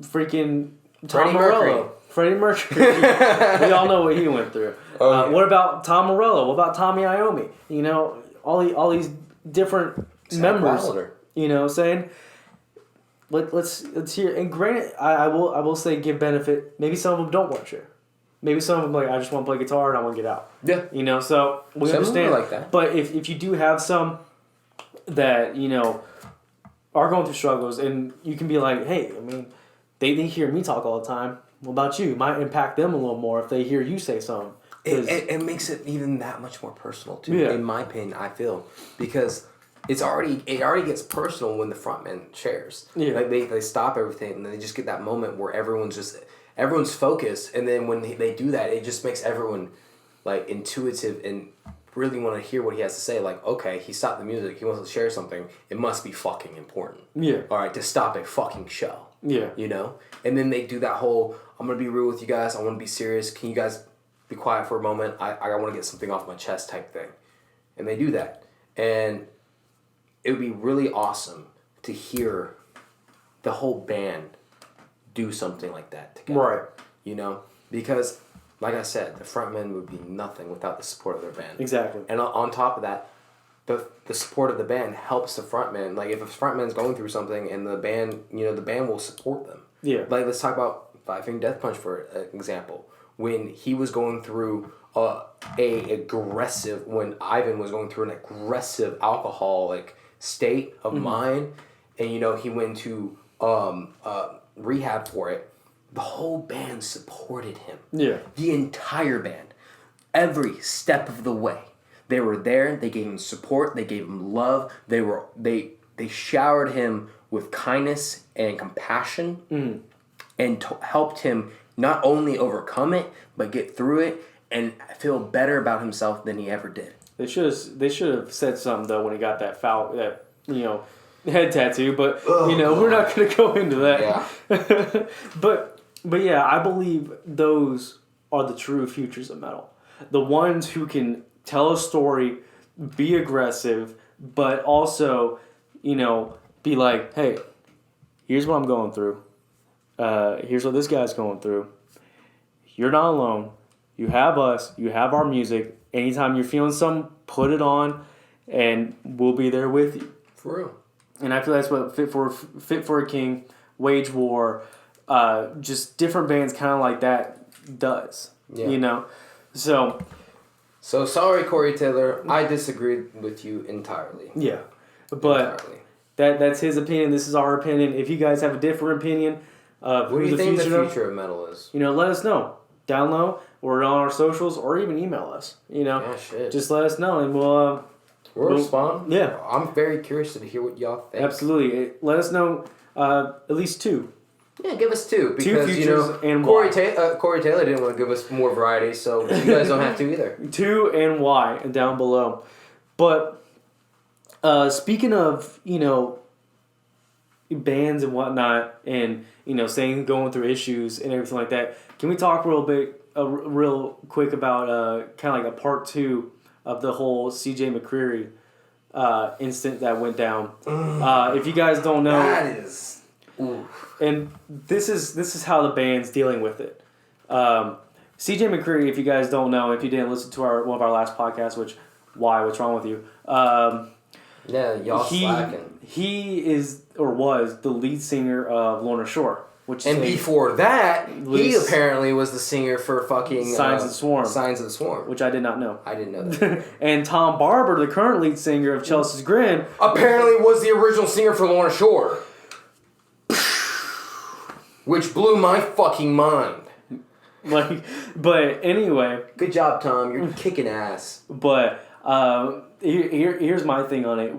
freaking Tom Morello. Freddie Mercury. We all know what he went through. Yeah. What about Tom Morello? What about Tommy Iommi? You know, all these different members. Wilder. You know what I'm saying? Let's hear. And granted, I will say give benefit. Maybe some of them don't want to share. Maybe some of them like, I just want to play guitar and I want to get out. Yeah. You know, so we Some understand. like that. But if you do have some that, you know, are going through struggles, and you can be like, hey, I mean, they hear me talk all the time. What about you? It might impact them a little more if they hear you say something. It makes it even that much more personal too. Yeah. In my opinion, I feel, because it already gets personal when the frontman shares. Yeah. Like they stop everything and they just get that moment where everyone's focused, and then when they do that, it just makes everyone like intuitive and really want to hear what he has to say. Like, okay, he stopped the music, he wants to share something, it must be fucking important. Yeah. All right, to stop a fucking show. Yeah. You know? And then they do that whole, I'm going to be real with you guys, I want to be serious, can you guys be quiet for a moment, I want to get something off my chest type thing. And they do that. And it would be really awesome to hear the whole band do something like that together. Right. You know? Because, like I said, the frontman would be nothing without the support of their band. Exactly. And on top of that, the support of the band helps the frontman. Like, if a frontman's going through something and the band will support them. Yeah. Like, let's talk about Five Finger Death Punch for example. When he was going through when Ivan was going through an aggressive alcoholic state of mind, and he went to rehab for it, the whole band supported him. Yeah. The entire band, every step of the way, they were there. They gave him support. They gave him love. They showered him with kindness and compassion, and helped him not only overcome it, but get through it and feel better about himself than he ever did. They should have said something though when he got that head tattoo, but we're not going to go into that. Yeah. but yeah, I believe those are the true futures of metal. The ones who can tell a story, be aggressive, but also, be like, hey, here's what I'm going through. Here's what this guy's going through. You're not alone. You have us. You have our music. Anytime you're feeling something, put it on, and we'll be there with you. For real. And I feel that's what Fit for a King, Wage War, just different bands kind of like that does. Yeah. So sorry, Corey Taylor. I disagree with you entirely. Yeah. But that's his opinion. This is our opinion. If you guys have a different opinion of what do who you the think future the future of metal is? let us know. Down low or on our socials, or even email us. Yeah, shit. Just let us know, and we'll respond. Yeah. I'm very curious to hear what y'all think. Absolutely. Let us know at least two. Yeah, give us two. Because, futures and Corey why. Taylor didn't want to give us more variety, so you guys don't have to either. Two and why down below. But speaking of, bands and whatnot, and, saying going through issues and everything like that, can we talk real quick about kind of like a part 2 of the whole CJ McCreery incident that went down? If you guys don't know, that is, oof. And this is how the band's dealing with it. CJ McCreery, if you guys don't know, if you didn't listen to one of our last podcasts, what's wrong with you? Yeah, y'all slacking. He is or was the lead singer of Lorna Shore. And before that, he apparently was the singer for fucking Signs of the Swarm. Signs of the Swarm. Which I did not know. I didn't know that. And Tom Barber, the current lead singer of Chelsea's Grin, apparently was the original singer for Lorna Shore. Which blew my fucking mind. But anyway. Good job, Tom. You're kicking ass. But here's my thing on it.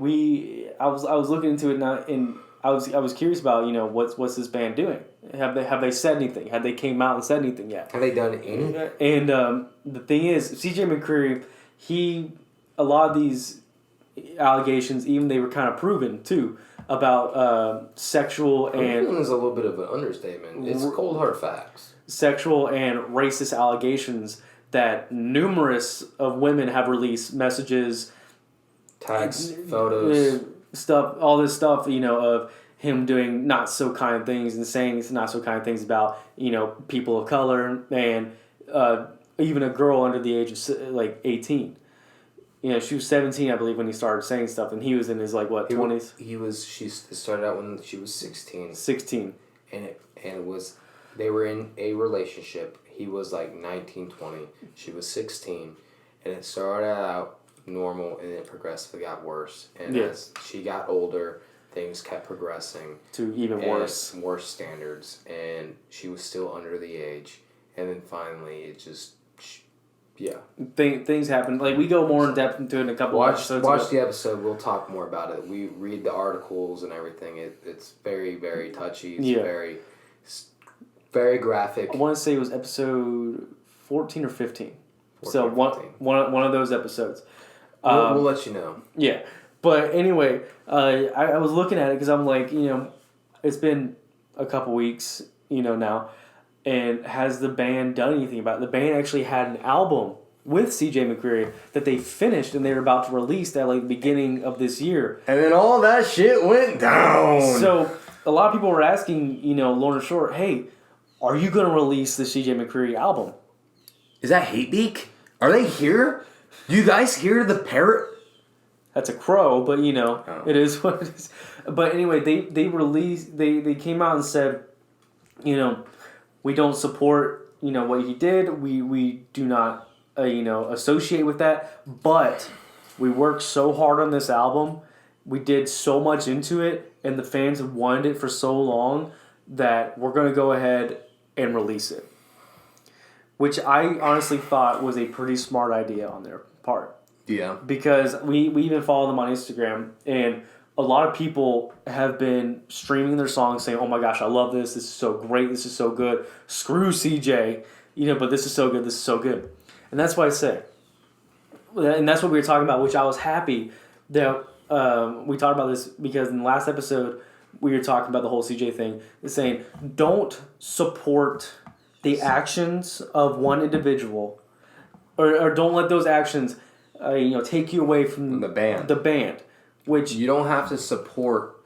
I was looking into it now, and I was curious about what's this band doing? Have they said anything? Have they came out and said anything yet? Have they done anything? And the thing is, CJ McCreery, a lot of these allegations, even they were kind of proven too about sexual and. Proven is a little bit of an understatement. It's cold hard facts. Sexual and racist allegations that numerous of women have released messages, tags, photos. Stuff, all this stuff, of him doing not so kind things and saying not so kind things about people of color and even a girl under the age of like 18. She was 17, I believe, when he started saying stuff, and he was in his 20s. She started out when she was 16. 16. And it was, they were in a relationship. He was like 19, 20. She was 16, and it started out normal, and it progressively got worse. And as she got older, things kept progressing to even worse standards, and she was still under the age. And then finally, it just, things happen. Like, we go more in depth into it in a couple episodes. Watch the episode. We'll talk more about it. We read the articles and everything. It's very, very touchy. It's very graphic. I want to say it was episode 14 or 15. 14 or 15. One of those episodes. We'll let you know. Yeah. But anyway, I was looking at it because I'm like, it's been a couple weeks, now. And has the band done anything about it? The band actually had an album with CJ McCreery that they finished and they were about to release at the beginning of this year. And then all that shit went down. So a lot of people were asking, Lorna Shore, hey, are you going to release the CJ McCreery album? Is that Hatebeak? Are they here? Do you guys hear the parrot? That's a crow, but It is what it is. But anyway, they released, they came out and said, we don't support, what he did. We do not, associate with that. But we worked so hard on this album. We did so much into it, and the fans have wanted it for so long that we're going to go ahead and release it. Which I honestly thought was a pretty smart idea on their part. Yeah. Because we even follow them on Instagram, and a lot of people have been streaming their songs saying, oh my gosh, I love this. This is so great. This is so good. Screw CJ. But this is so good. This is so good. And that's what I say. And that's what we were talking about, which I was happy that we talked about this because in the last episode, we were talking about the whole CJ thing. It's saying, don't support the actions of one individual or don't let those actions take you away from the band. Which you don't have to support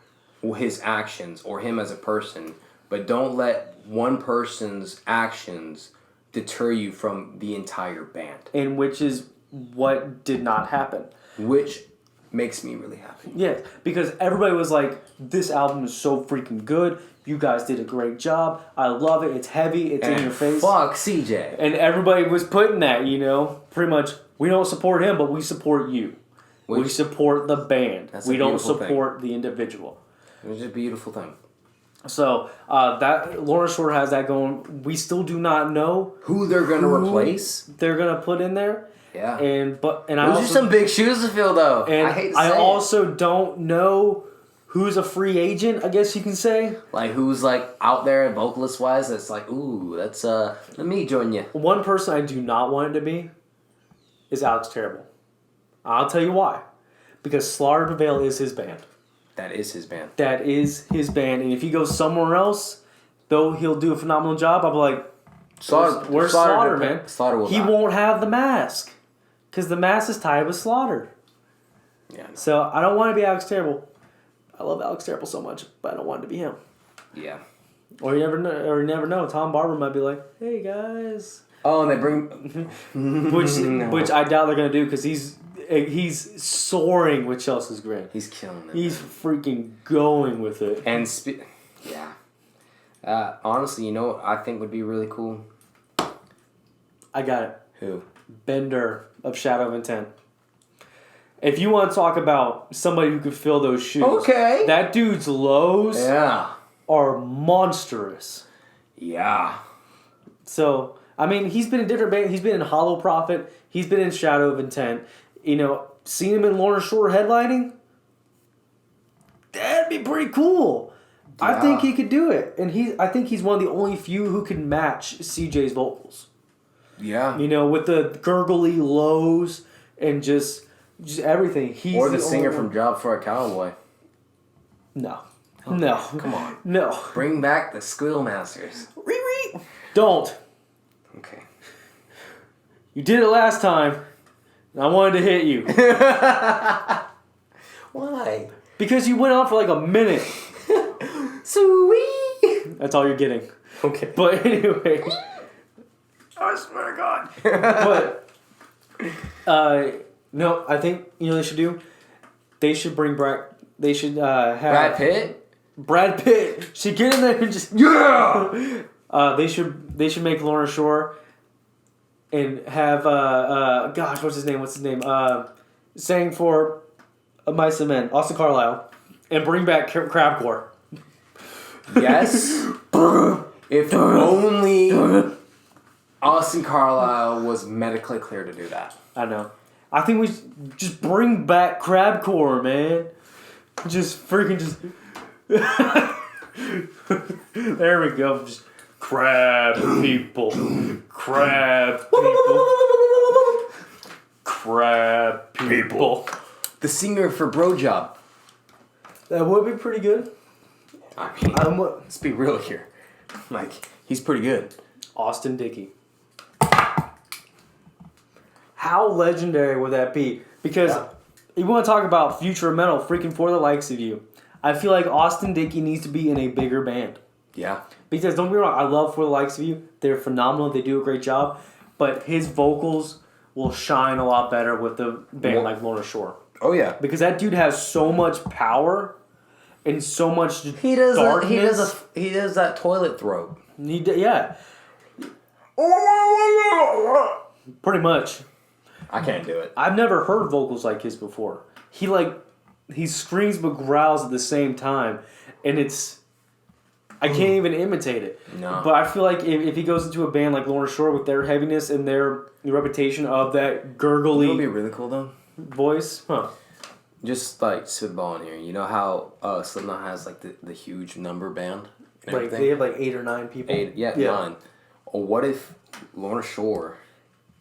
his actions or him as a person, but don't let one person's actions deter you from the entire band. And which is what did not happen. Which makes me really happy. Yes, because everybody was like, this album is so freaking good. You guys did a great job. I love it. It's heavy. It's in your face. Fuck CJ. And everybody was putting that, pretty much, we don't support him, but we support you. We support the band. We don't support the individual. It's a beautiful thing. So that Lorna Shore has that going. We still do not know who they're gonna replace. They're gonna put in there. Yeah. Those are some big shoes to fill, though. And I hate to say also don't know who's a free agent. I guess you can say. Like who's out there vocalist wise. That's like, ooh, that's let me join you. One person I do not want it to be is Alex Terrible. I'll tell you why. Because Slaughter Prevail is his band. That is his band. That is his band. And if he goes somewhere else, though he'll do a phenomenal job, I'll be like, where's Slaughter, man? Slaughter will he not. won't have the mask. Because the mask is tied with Slaughter. Yeah. No. So I don't want to be Alex Terrible. I love Alex Terrible so much, but I don't want it to be him. Yeah. Or you never know. Tom Barber might be like, hey, guys. Oh, and they bring... which I doubt they're going to do because he's soaring with Chelsea's Grin. He's killing it. He's freaking going with it. And yeah. Honestly, what I think would be really cool? I got it. Who? Bender of Shadow of Intent. If you want to talk about somebody who could fill those shoes, okay, that dude's lows are monstrous. Yeah. So, I mean, he's been in different bands. He's been in Hollow Prophet. He's been in Shadow of Intent. Seeing him in Lorna Shore headlining, that'd be pretty cool. Yeah. I think he could do it. And I think he's one of the only few who can match CJ's vocals. Yeah. With the gurgly lows and just everything. He's or the singer from Job for a Cowboy. No. Okay. No. Come on. No. Bring back the Squeal Masters. Don't. Okay. You did it last time, and I wanted to hit you. Why? Because you went on for like a minute. Sweet. That's all you're getting. Okay. But anyway, I swear to God. but no, I think you know what they should do. They should bring Brad. They should have Brad Pitt. Brad Pitt should get in there and just They should make Lorna Shore and have gosh, what's his name? Sang for Mice and Men, Austin Carlisle, and bring back Crabcore. Yes. If only Austin Carlisle was medically clear to do that. I know. I think we should just bring back Crabcore, man. Just freaking just. There we go. Just crab people. Crab people. Crab people. The singer for Bro Job. That would be pretty good. I mean, let's be real here. Like, he's pretty good. Austin Dickey. How legendary would that be? Because you want to talk about future of metal, freaking For the Likes of You. I feel like Austin Dickey needs to be in a bigger band. Yeah. Because don't get me wrong, I love For the Likes of You. They're phenomenal. They do a great job. But his vocals will shine a lot better with the band like Lorna Shore. Oh, yeah. Because that dude has so much power and so much darkness. He does that toilet throat. Yeah. Pretty much. I can't do it. I've never heard vocals like his before. He screams but growls at the same time, and I can't even imitate it. No. But I feel like if he goes into a band like Lorna Shore with their heaviness and their reputation of that gurgly It would be really cool though. Voice, Just like spitballing here, you know how Slipknot has like the huge number band and like everything? they have like 8 or 9 people. 9. Or what if Lorna Shore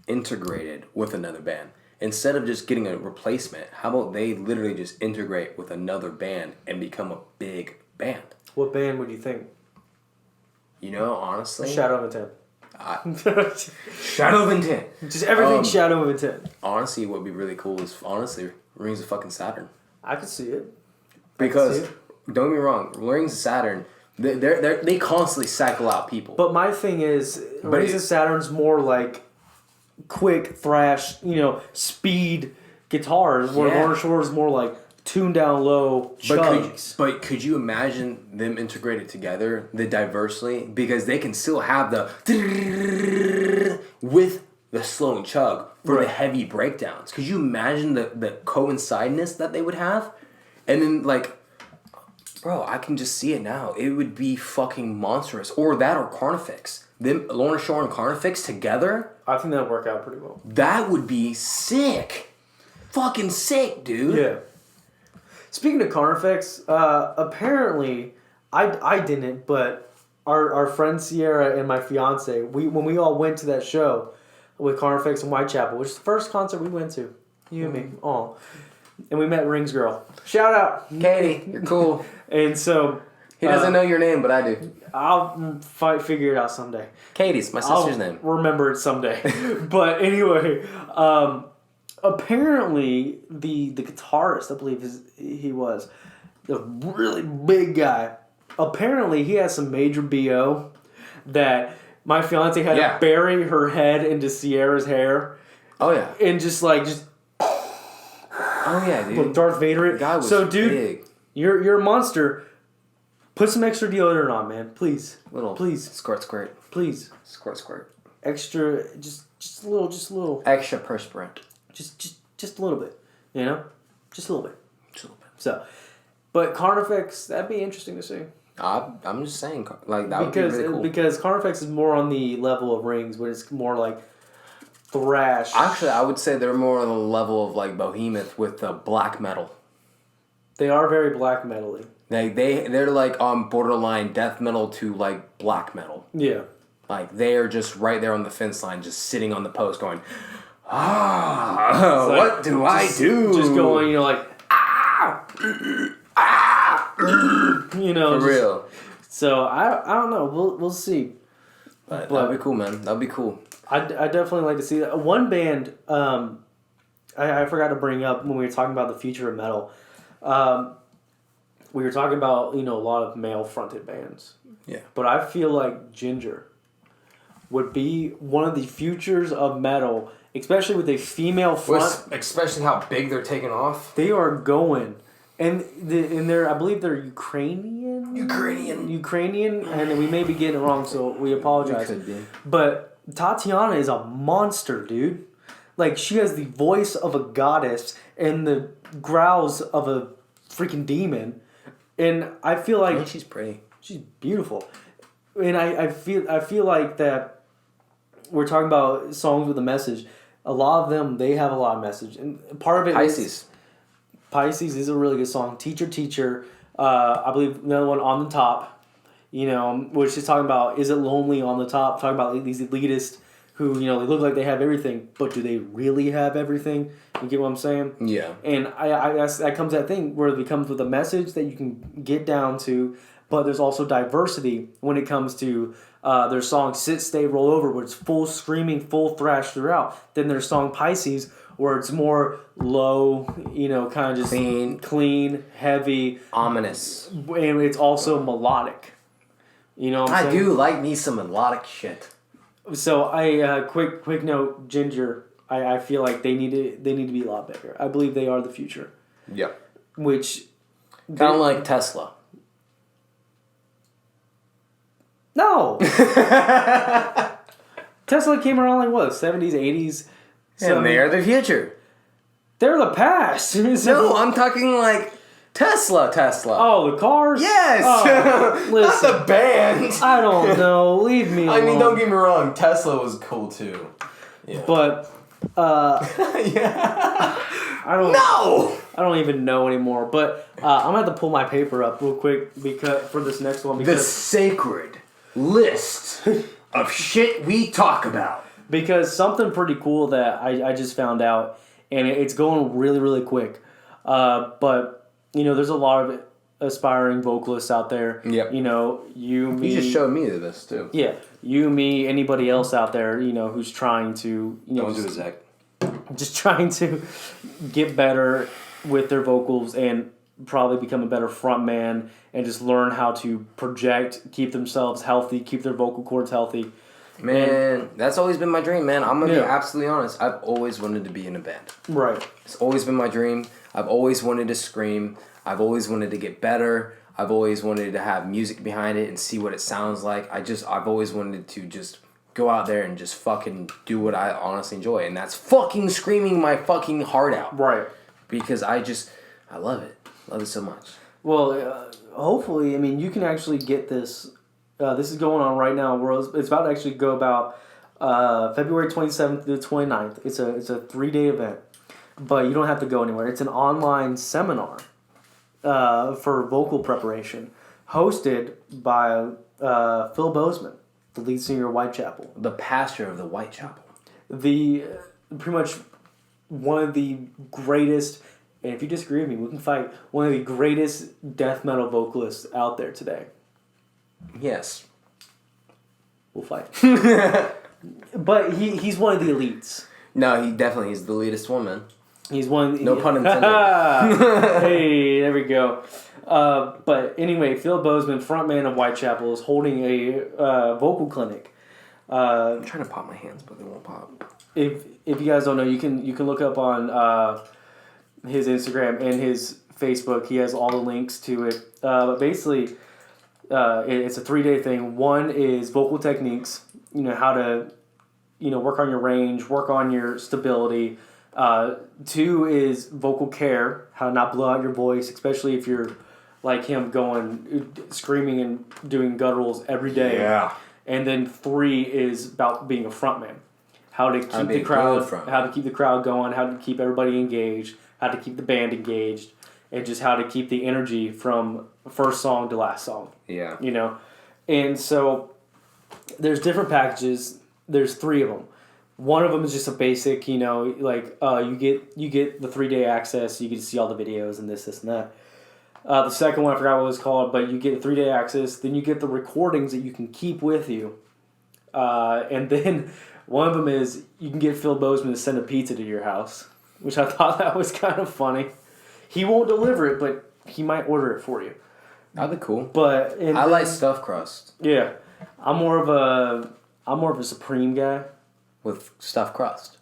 integrated with another band? Instead of just getting a replacement, how about they literally just integrate with another band and become a big band? What band would you think? You know, honestly, Shadow of Intent. Shadow of Intent. Just everything Shadow of Intent. Honestly, what would be really cool is Rings of fucking Saturn. I could see it. Because don't get me wrong, Rings of Saturn, they constantly cycle out people. But my thing is, Rings of Saturn's more like quick thrash, speed guitars, where Lorna Shore is more like tuned down low chugs. But could you imagine them integrated together, the diversely? Because they can still have the with the slow and chug for the heavy breakdowns. Could you imagine the coincideness that they would have? And then bro, I can just see it now. It would be fucking monstrous. Or that or Carnifex. Them Lorna Shore and Carnifex together. I think that'd work out pretty well. That would be sick. Fucking sick, dude. Yeah. Speaking of Carnifex, apparently, I didn't, but our friend Sierra and my fiance, when we all went to that show with Carnifex in Whitechapel, which is the first concert we went to, you and me, all, and we met Rings Girl. Shout out, Katie, you're cool. And so he doesn't know your name, but I do. I'll figure it out someday. Katie's my sister's name. Remember it someday. But anyway, apparently the guitarist, I believe he was a really big guy. Apparently he has some major BO that my fiance had to bury her head into Sierra's hair. Oh yeah. And just oh yeah, dude. Darth Vader it. God was dude, big. You're a monster. Put some extra deodorant on, man. Please. Please. Squirt. Please. Squirt. Extra, just a little. Extra perspirant. Just a little bit, just a little bit. So, but Carnifex, that'd be interesting to see. I'm just saying, that would be really cool. Because Carnifex is more on the level of Rings, but it's more like thrash. Actually, I would say they're more on the level of Behemoth with the black metal. They are very black metal-y. They're on borderline death metal to black metal. Yeah. They are just right there on the fence line, just sitting on the post going, what do I do? Just going, For real. So I don't know. We'll see. But that'd be cool, man. That'd be cool. I definitely like to see that. One band I forgot to bring up when we were talking about the future of metal. we were talking about, a lot of male fronted bands. Yeah. But I feel like Ginger would be one of the futures of metal, especially with a female front. Especially how big they're taking off. They are going. And they're, I believe they're Ukrainian, and we may be getting it wrong, so we apologize. We could be. But Tatiana is a monster, dude. Like, she has the voice of a goddess and the growls of a freaking demon. And I feel like... And she's pretty. She's beautiful. And I feel like that we're talking about songs with a message. A lot of them, they have a lot of message. And part of it Pisces is a really good song. Teacher, Teacher. I believe another one, On the Top. Which is talking about, is it lonely on the top? Talking about these elitists who, they look like they have everything, but do they really have everything? You get what I'm saying? Yeah. And I that comes that thing where it comes with a message that you can get down to, but there's also diversity when it comes to their song Sit, Stay, Roll Over, where it's full screaming, full thrash throughout. Then there's song Pisces, where it's more low, kind of just clean, heavy. Ominous. And it's also melodic. You know what I'm saying? I do like me some melodic shit. So I quick note, Ginger. I feel like they need to be a lot bigger. I believe they are the future. Yep. Which kind of like Tesla. No. Tesla came around like what, 70s, 80s. And they're the future. They're the past. No, I'm talking like Tesla. Oh, the cars? Yes! Oh, listen, not the band! I don't know. Leave me alone. I mean, don't get me wrong. Tesla was cool too. Yeah. But, yeah. I don't even know anymore. But I'm going to have to pull my paper up real quick for this next one. The sacred list of shit we talk about. Because something pretty cool that I just found out, and it's going really, really quick. But... there's a lot of aspiring vocalists out there. Yep. You, me. You just showed me this, too. Yeah. You, me, anybody else out there, who's trying to, Don't do it, Zach. Just trying to get better with their vocals and probably become a better front man and just learn how to project, keep themselves healthy, keep their vocal cords healthy. Man, that's always been my dream, man. I'm going to be absolutely honest. I've always wanted to be in a band. Right. It's always been my dream. I've always wanted to scream. I've always wanted to get better. I've always wanted to have music behind it and see what it sounds like. I've always wanted to just go out there and just fucking do what I honestly enjoy. And that's fucking screaming my fucking heart out. Right. Because I love it. Love it so much. Well, hopefully, you can actually get this. This is going on right now. It's about to actually go about February 27th to the 29th. It's a 3-day event. But you don't have to go anywhere. It's an online seminar for vocal preparation, hosted by Phil Bozeman, the lead singer of Whitechapel. The pastor of the Whitechapel. Pretty much one of the greatest, and if you disagree with me, we can fight, one of the greatest death metal vocalists out there today. Yes. We'll fight. But he's one of the elites. No, he definitely is the elitist one, man. He's one. No pun intended. Hey, there we go. But anyway, Phil Bozeman, frontman of Whitechapel, is holding a vocal clinic. I'm trying to pop my hands, but they won't pop. If you guys don't know, you can look up on his Instagram and his Facebook. He has all the links to it. But basically, it's a 3-day thing. One is vocal techniques. How to work on your range, work on your stability. 2 is vocal care, how to not blow out your voice, especially if you're like him screaming and doing gutturals every day. Yeah. And then 3 is about being a frontman. How to keep the crowd going, how to keep everybody engaged, how to keep the band engaged, and just how to keep the energy from first song to last song. Yeah. And so there's different packages. There's 3 of them. One of them is just a basic, you get the 3-day access, you get to see all the videos and this and that. The second one, I forgot what it was called, but you get the 3-day access, then you get the recordings that you can keep with you. And then one of them is you can get Phil Bozeman to send a pizza to your house, which I thought that was kind of funny. He won't deliver it, but he might order it for you. That'd be cool. But I like stuffed crust Yeah, I'm more of a Supreme guy. with stuffed crust.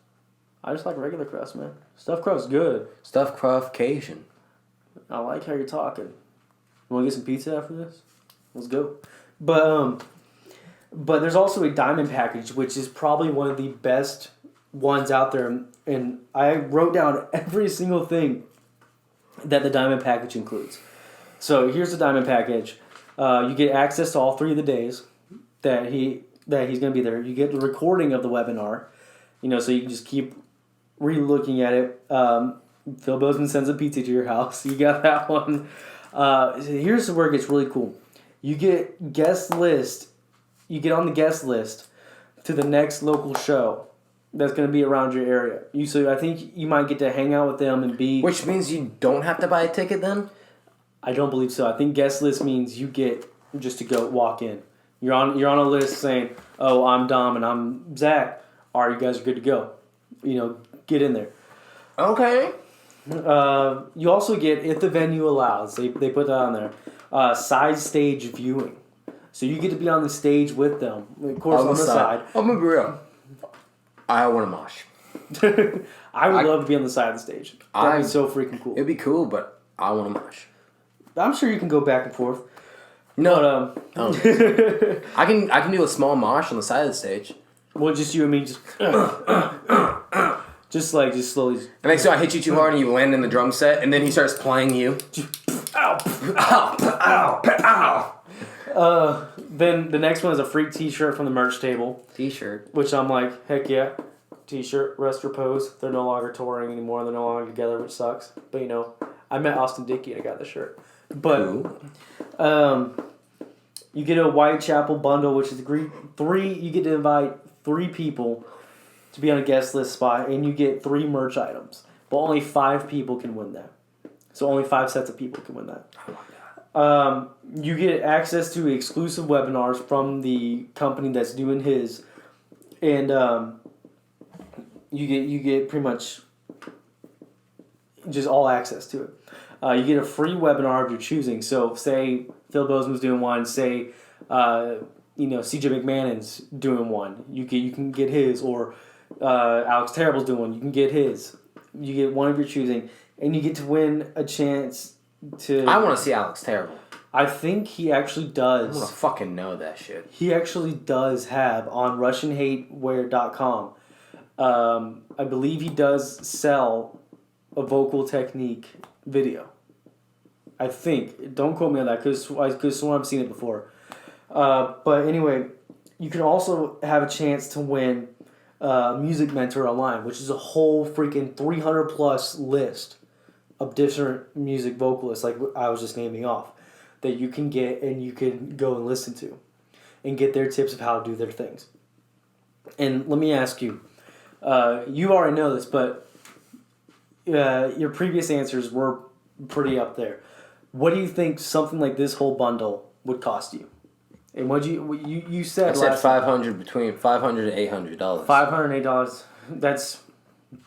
I just like regular crust, man. Stuffed crust's good. Stuffed crust Cajun. I like how you're talking. You want to get some pizza after this? Let's go. But there's also a diamond package, which is probably one of the best ones out there. And I wrote down every single thing that the diamond package includes. So here's the diamond package. You get access to all 3 of the days that he's going to be there. You get the recording of the webinar, so you can just keep re-looking at it. Phil Bozeman sends a pizza to your house. You got that one. Here's where it gets really cool. You get guest list. You get on the guest list to the next local show that's going to be around your area. So I think you might get to hang out with them and be... Which means you don't have to buy a ticket then? I don't believe so. I think guest list means you get just to go walk in. You're on a list saying, "Oh, I'm Dom and I'm Zach. All right, you guys are good to go." Get in there. Okay. You also get, if the venue allows, they put that on there, side stage viewing. So you get to be on the stage with them. Of course, on the side. I'm gonna be real. I want to mosh. I would love to be on the side of the stage. That'd be so freaking cool. It'd be cool, but I want to mosh. I'm sure you can go back and forth. No, I can do a small mosh on the side of the stage. Well, just you and me, just slowly. And next time I hit you too hard and you land in the drum set, and then he starts playing you. Ow! Ow! Ow! Ow! Then the next one is a free T-shirt from the merch table. T-shirt. Which I'm like, heck yeah. T-shirt, rest your pose. They're no longer touring anymore. They're no longer together, which sucks. But I met Austin Dickey and I got the shirt. But you get a Whitechapel bundle, which is you get to invite 3 people to be on a guest list spot, and you get 3 merch items. But only 5 people can win that. So only 5 sets of people can win that. You get access to exclusive webinars from the company that's doing his, and you get pretty much just all access to it. You get a free webinar of your choosing. So say Phil Bozeman's doing one. Say CJ McMahon's doing one. You can get his, or Alex Terrible's doing one. You can get his. You get one of your choosing, and you get to win a chance to... I want to see Alex Terrible. I think he actually does. I want to fucking know that shit. He actually does have on RussianHatewear.com. I believe he does sell a Vocal Technique video. I think. Don't quote me on that because I've seen it before. But anyway, you can also have a chance to win Music Mentor Online, which is a whole freaking 300 plus list of different music vocalists, like I was just naming off, that you can get and you can go and listen to and get their tips of how to do their things. And let me ask you, you already know this, but your previous answers were pretty up there. What do you think something like this whole bundle would cost you? And what you said? I said $500 between $500 to $800. $508.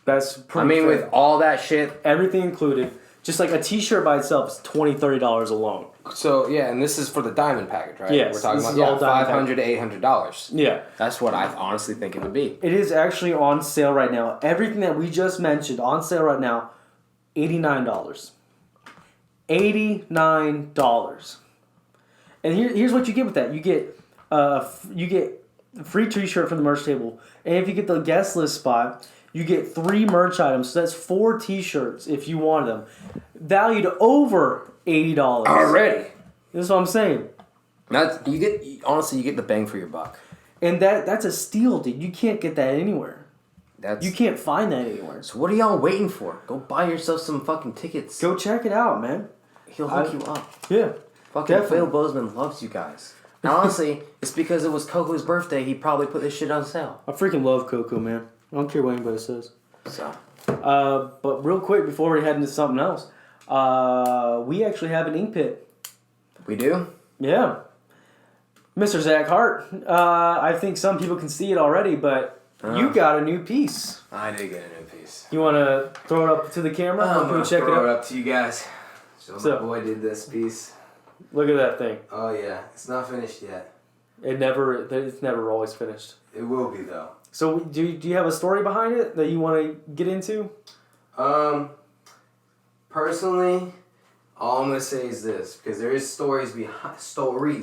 That's pretty. I mean, fair. with all that shit, everything included, just like a T-shirt by itself is $20-$30 alone. So yeah, and this is for the diamond package, right? Yes, we're talking this about is all $500 to $800. Yeah, that's what I honestly think it would be. It is actually on sale right now. Everything that we just mentioned on sale right now, $89. $89. And here's what you get with that. You get a free T-shirt from the merch table, and if you get the guest list spot, you get 3 merch items. So that's 4 T-shirts if you wanted them, valued over $80 already. That's what I'm saying. You get the bang for your buck, and that's a steal, dude. You can't get that anywhere. You can't find that anywhere. So what are y'all waiting for? Go buy yourself some fucking tickets. Go check it out, man. He'll hook you up. Yeah. Fucking Phil Bozeman loves you guys. And honestly, it's because it was Coco's birthday. He probably put this shit on sale. I freaking love Coco, man. I don't care what anybody says. So. But real quick, before we head into something else, we actually have an ink pit. We do? Yeah. Mr. Zach Hart. I think some people can see it already, but you got a new piece. I did get a new piece. You want to throw it up to the camera? I'm going to check throw it it up to you guys. So So- my boy did this piece. Look at that thing. Oh yeah, it's not finished yet. It's never always finished. It will be though. So do you have a story behind it that you want to get into? Personally, all I'm gonna say is this, because there is stories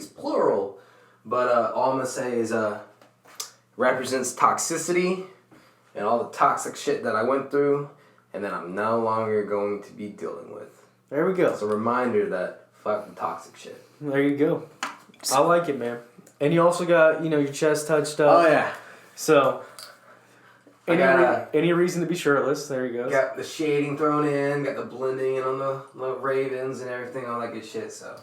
plural, but all I'm gonna say is represents toxicity and all the toxic shit that I went through, and that I'm no longer going to be dealing with. There we go. It's a reminder that fuck the toxic shit. There you go. I like it, man. And you also got, your chest touched up. Oh yeah. So, I got, any reason to be shirtless? There you go. got the shading thrown in, got the blending in on the ravens and everything, all that good shit. So.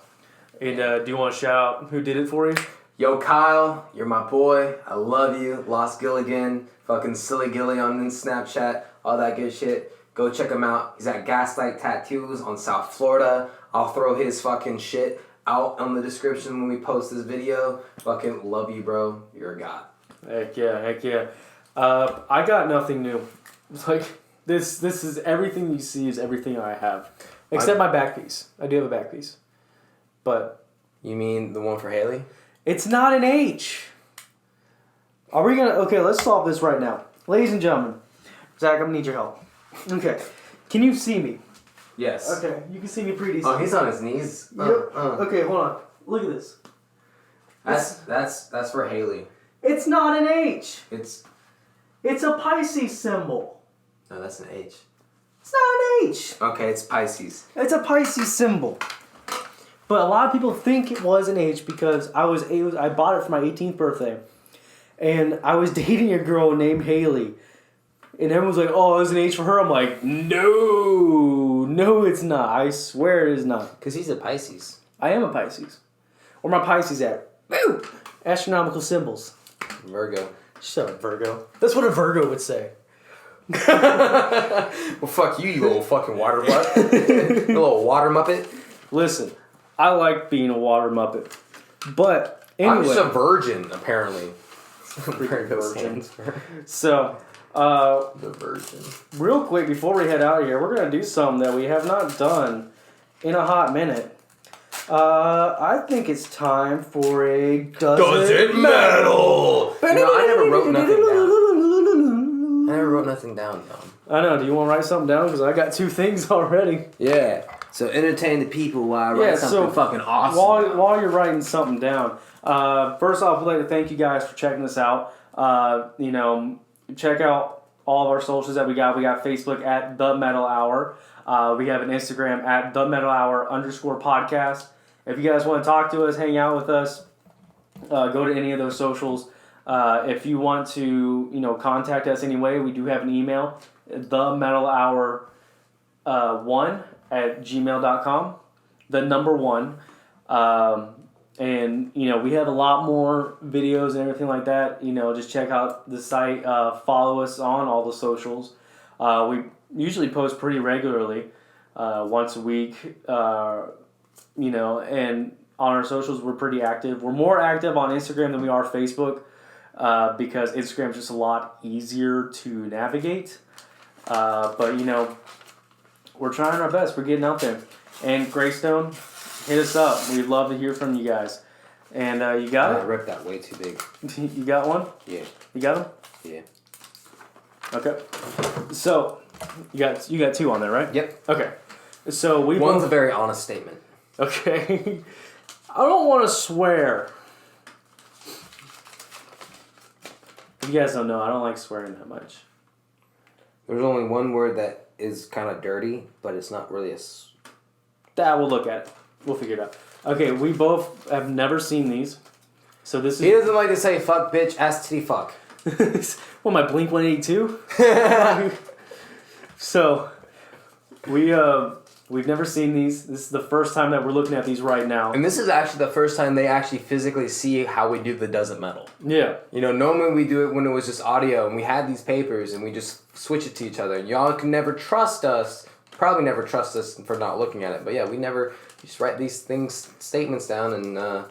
And do you want to shout out who did it for you? Yo, Kyle, you're my boy. I love you. Lost Gilligan, fucking Silly Gilly on Snapchat, all that good shit. Go check him out. He's at Gaslight Tattoos on South Florida. I'll throw his fucking shit out on the description when we post this video. Fucking love you, bro. You're a god. Heck yeah. I got nothing new. It's like this is everything you see is everything I have, except my back piece. I do have a back piece, but You mean the one for Haley? it's not an H. Are we gonna? Okay, let's solve this right now, ladies and gentlemen. Zach, I'm gonna need your help. Okay, can you see me? Yes. Okay, you can see me pretty Oh, decent. he's on his knees. Yep. Okay, hold on. Look at this. That's for Haley. It's not an H. It's It's a Pisces symbol. no, that's an H. It's not an H. Okay, it's Pisces. It's a Pisces symbol. But a lot of people think it was an H because I bought it for my 18th birthday. And I was dating a girl named Haley. And everyone's like, oh, it was an H for her. I'm like, no, it's not. I swear it is not. Cause he's a Pisces. I am a Pisces. Where my Pisces at? Woo! Astronomical symbols. Virgo. Shut up, Virgo. That's what a Virgo would say. Well, fuck you, you little fucking water butt. You little water muppet. Listen, I like being a water muppet. But anyway. I'm just a virgin, apparently. Virgin. stands for So, the virgin. real quick before we head out of here, we're going to do something that we have not done in a hot minute. I think it's time for a Does It Metal? You know, I never wrote nothing down. I never wrote nothing down, Tom. I know. Do you want to write something down? Because I got 2 things already. Yeah. So entertain the people while I write something fucking awesome. While you're writing something down, first off, I'd like to thank you guys for checking this out. Check out all of our socials that we got. We got Facebook at The Metal Hour. We have an Instagram at The Metal Hour _podcast. If you guys want to talk to us, hang out with us, go to any of those socials. If you want to, contact us anyway, we do have an email, themetalhour1@gmail.com, the number 1. And, we have a lot more videos and everything like that. Just check out the site, follow us on all the socials. We usually post pretty regularly, once a week, and on our socials we're pretty active. We're more active on Instagram than we are Facebook, because Instagram's just a lot easier to navigate. But, we're trying our best. We're getting out there. And Greystone, hit us up. We'd love to hear from you guys. And you got I ripped that way too big. it? You got one? Yeah. You got them? Yeah. Okay. So, you got 2 on there, right? Yep. Okay. So we One's a very honest statement. Okay. I don't want to swear. If you guys don't know, I don't like swearing that much. There's only one word that is kind of dirty, but it's not really That we'll look at it. We'll figure it out. Okay, we both have never seen these. So this He is doesn't like to say fuck, bitch, ass, titty, fuck. what, my Blink 182? So we've never seen these. This is the first time that we're looking at these right now. And this is actually the first time they actually physically see how we do the Does It Metal. Yeah. Normally we do it when it was just audio, and we had these papers, and we just switch it to each other. And y'all can never trust us, probably never trust us for not looking at it. But yeah, we just write these statements down, and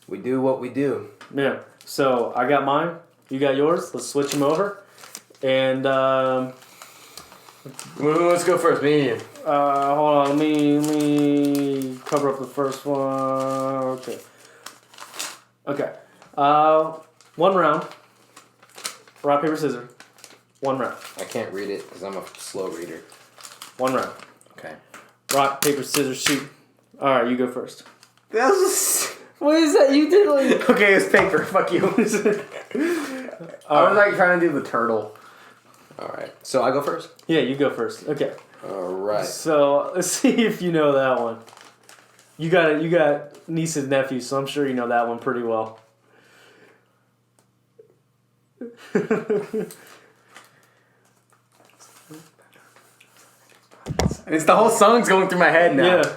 we do what we do. Yeah. So I got mine. You got yours. Let's switch them over. And Let's go first, me and you. hold on. Let me cover up the first one. Okay. Okay. 1 round. Rock, paper, scissors. 1 round. I can't read it because I'm a slow reader. 1 round. Okay. Rock, paper, scissors, shoot. Alright, you go first. That was... What is that? You did like... Okay, it's paper. Fuck you. I was like trying to do the turtle. Alright. So I go first? Yeah, you go first. Okay. Alright. So, let's see if you know that one. You got niece and nephew, so I'm sure you know that one pretty well. It's the whole song's going through my head now. Yeah.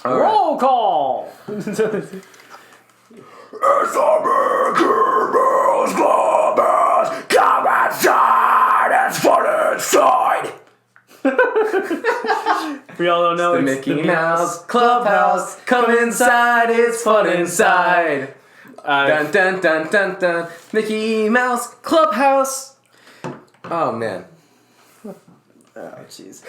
Roll call! It's a Mickey Mouse Clubhouse. Come outside. It's fun inside. For y'all don't know, The it's Mickey Mouse Clubhouse. Come inside. It's fun inside. Dun dun dun dun dun. Mickey Mouse Clubhouse. Oh man. Oh, jeez.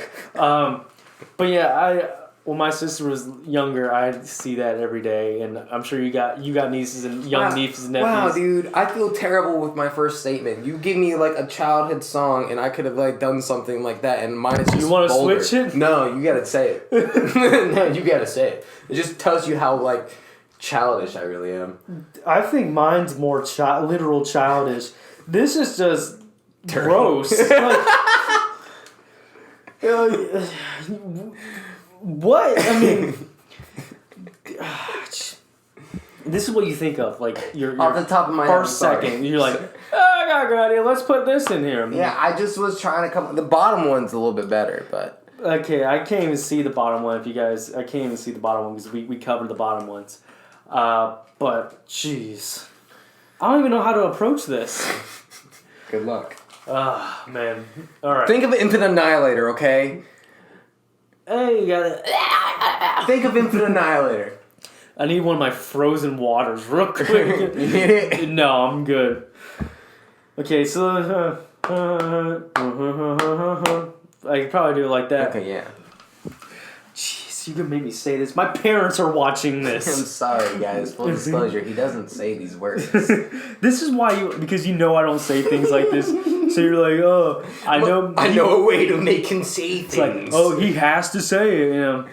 But yeah, when my sister was younger, I'd see that every day, and I'm sure you got nieces and young nieces and nephews. Wow, dude, I feel terrible with my first statement. You give me like a childhood song, and I could have like done something like that, and mine is just. You want to vulgar. switch it? No, you gotta say it. No, you gotta say it. It just tells you how like childish I really am. I think mine's more literal childish. This is just gross. What? I mean, this is what you think of, like your off the top of my head. first second. You're like, oh, I got a good idea. Let's put this in here. Yeah, I just was trying to come. The bottom one's a little bit better, but okay, I can't even see the bottom one. I can't even see the bottom one because we covered the bottom ones. But jeez, I don't even know how to approach this. good luck. Ah, man. All right. Think of Infinite Annihilator, okay? Hey, you gotta. Think of Infinite Annihilator. I need one of my frozen waters real quick. No, I'm good. Okay, so I could probably do it like that. Okay, yeah. Jeez, you can make me say this. My parents are watching I'm this. sorry, guys. Full disclosure, he doesn't say these words. This is why because you know I don't say things like this. So you're like, oh, I know. I know a way to make him say things. It's like, oh, he has to say it, you know.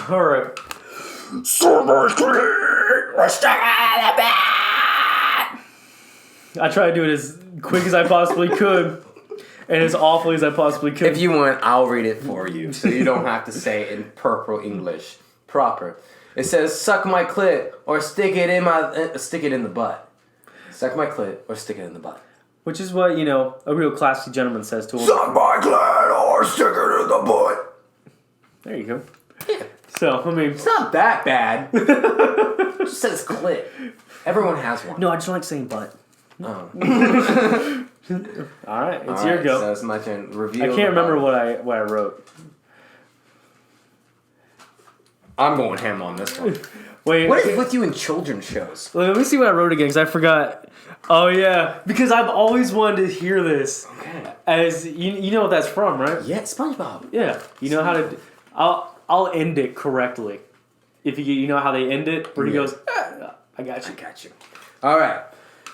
All right. I tried to do it as quick as I possibly could, and as awfully as I possibly could. If you want, I'll read it for you, so you don't have to say it in proper English. Proper. It says, "Suck my clit or stick it in the butt." Suck my clit or stick it in the butt. Which is what, a real classy gentleman says to him. Suck my clit or stick it in the butt. There you go. Yeah. So, I mean... It's not that bad. It just says clit. Everyone has one. No, I just like saying butt. Oh. Alright, it's your go. So it's my turn. Review. I can't remember what I wrote. I'm going ham on this one. Wait. What is with you in children's shows? Let me see what I wrote again, because I forgot. Oh, yeah. Because I've always wanted to hear this. Okay. As you know what that's from, right? Yeah, SpongeBob. Yeah. You know how to... I'll end it correctly. If you know how they end it, where he goes, I got you. I got you. All right.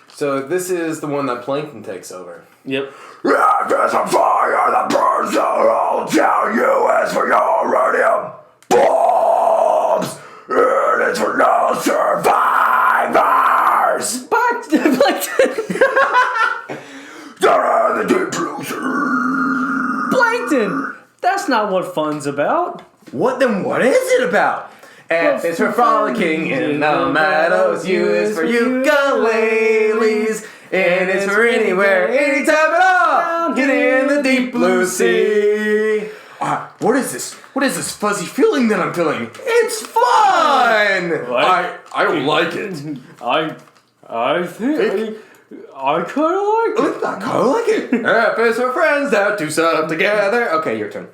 So this is the one that Plankton takes over. Yep. Yeah, there's a fire that burns the whole town. U.S. for your uranium bombs. It is for no survivors. But They're in the deep blue sea. Plankton! That's not what fun's about. What then? What is it about? F is for frolicking in the meadows. U is for ukuleles. N is for anywhere, anytime at all. Get in the deep blue sea. What is this? What is this fuzzy feeling that I'm feeling? It's fun. What? I don't like it. I think I kind of like it. I kind of like it. F is for friends that do stuff together. Okay, your turn.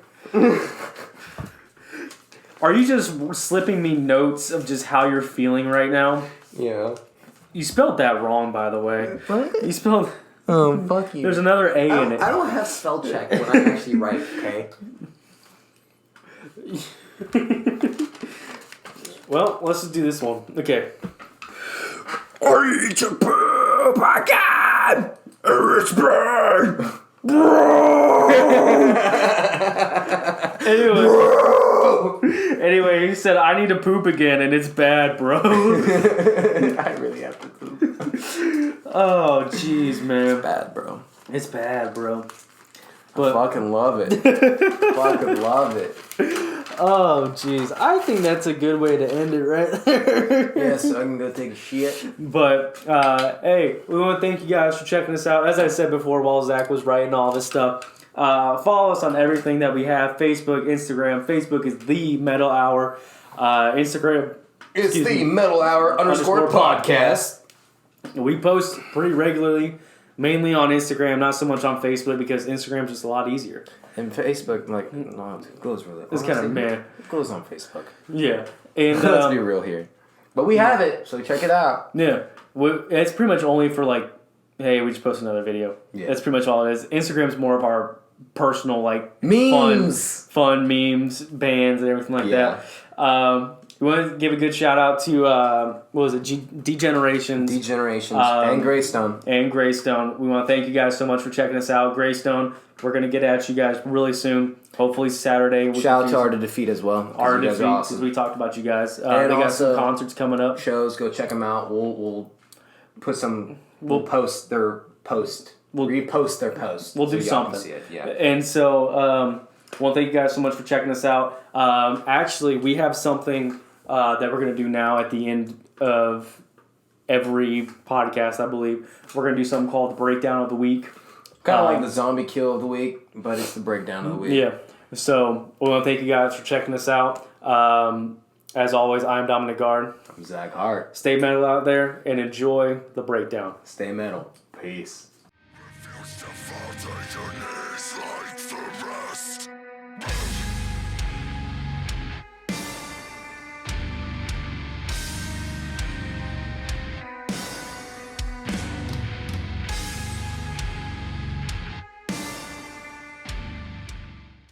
Are you just slipping me notes of just how you're feeling right now? Yeah. You spelled that wrong, by the way. What? You spelled... Oh, fuck you. There's another A in it. I don't have spell check when I actually write, okay? Well, let's just do this one. Okay. I need to poop again. It's bad. Anyway, he said, I need to poop again, and it's bad, bro. I really have to poop. Oh, jeez, man. Bad, bro. It's bad, bro. But Fucking love it. Fucking love it. oh, jeez. I think that's a good way to end it right there. Yeah, so I can go take a shit. But, hey, we want to thank you guys for checking us out. As I said before, while Zach was writing all this stuff, follow us on everything that we have. Facebook, Instagram. Facebook is The Metal Hour. Instagram. It's the Metal Hour _ podcast. We post pretty regularly, mainly on Instagram, not so much on Facebook because Instagram's just a lot easier. And Facebook, like, no, it goes really. It's kind of meh. It goes on Facebook. Yeah. And Let's be real here. But we have it, so check it out. yeah, it's pretty much only for like, hey, we just posted another video. Yeah. That's pretty much all it is. Instagram's more of our personal like Memes. fun memes, bands, and everything like Yeah. that. We want to give a good shout out to what was it, Degenerations. Degenerations and Greystone. And Greystone. We want to thank you guys so much for checking us out. Greystone, we're going to get at you guys really soon. Hopefully Saturday. Shout out to Art of Defeat as well. 'Cause Art you of guys are Defeat, awesome. because we talked about you guys. They And got also- some concerts coming up. Shows, go check them out. We'll put some. We'll post their post. We'll repost their post. We'll do so y'all can something. see it. Yeah. And so, well, thank you guys so much for checking us out. Actually, we have something that we're going to do now at the end of every podcast, I believe. We're going to do something called the Breakdown of the Week. Kind of like the zombie kill of the week, but it's the breakdown of the week. Yeah. So, we want to thank you guys for checking us out. As always, I'm Dominic Guard. I'm Zach Hart. Stay metal out there and enjoy the breakdown. Stay metal. Peace. Refuse to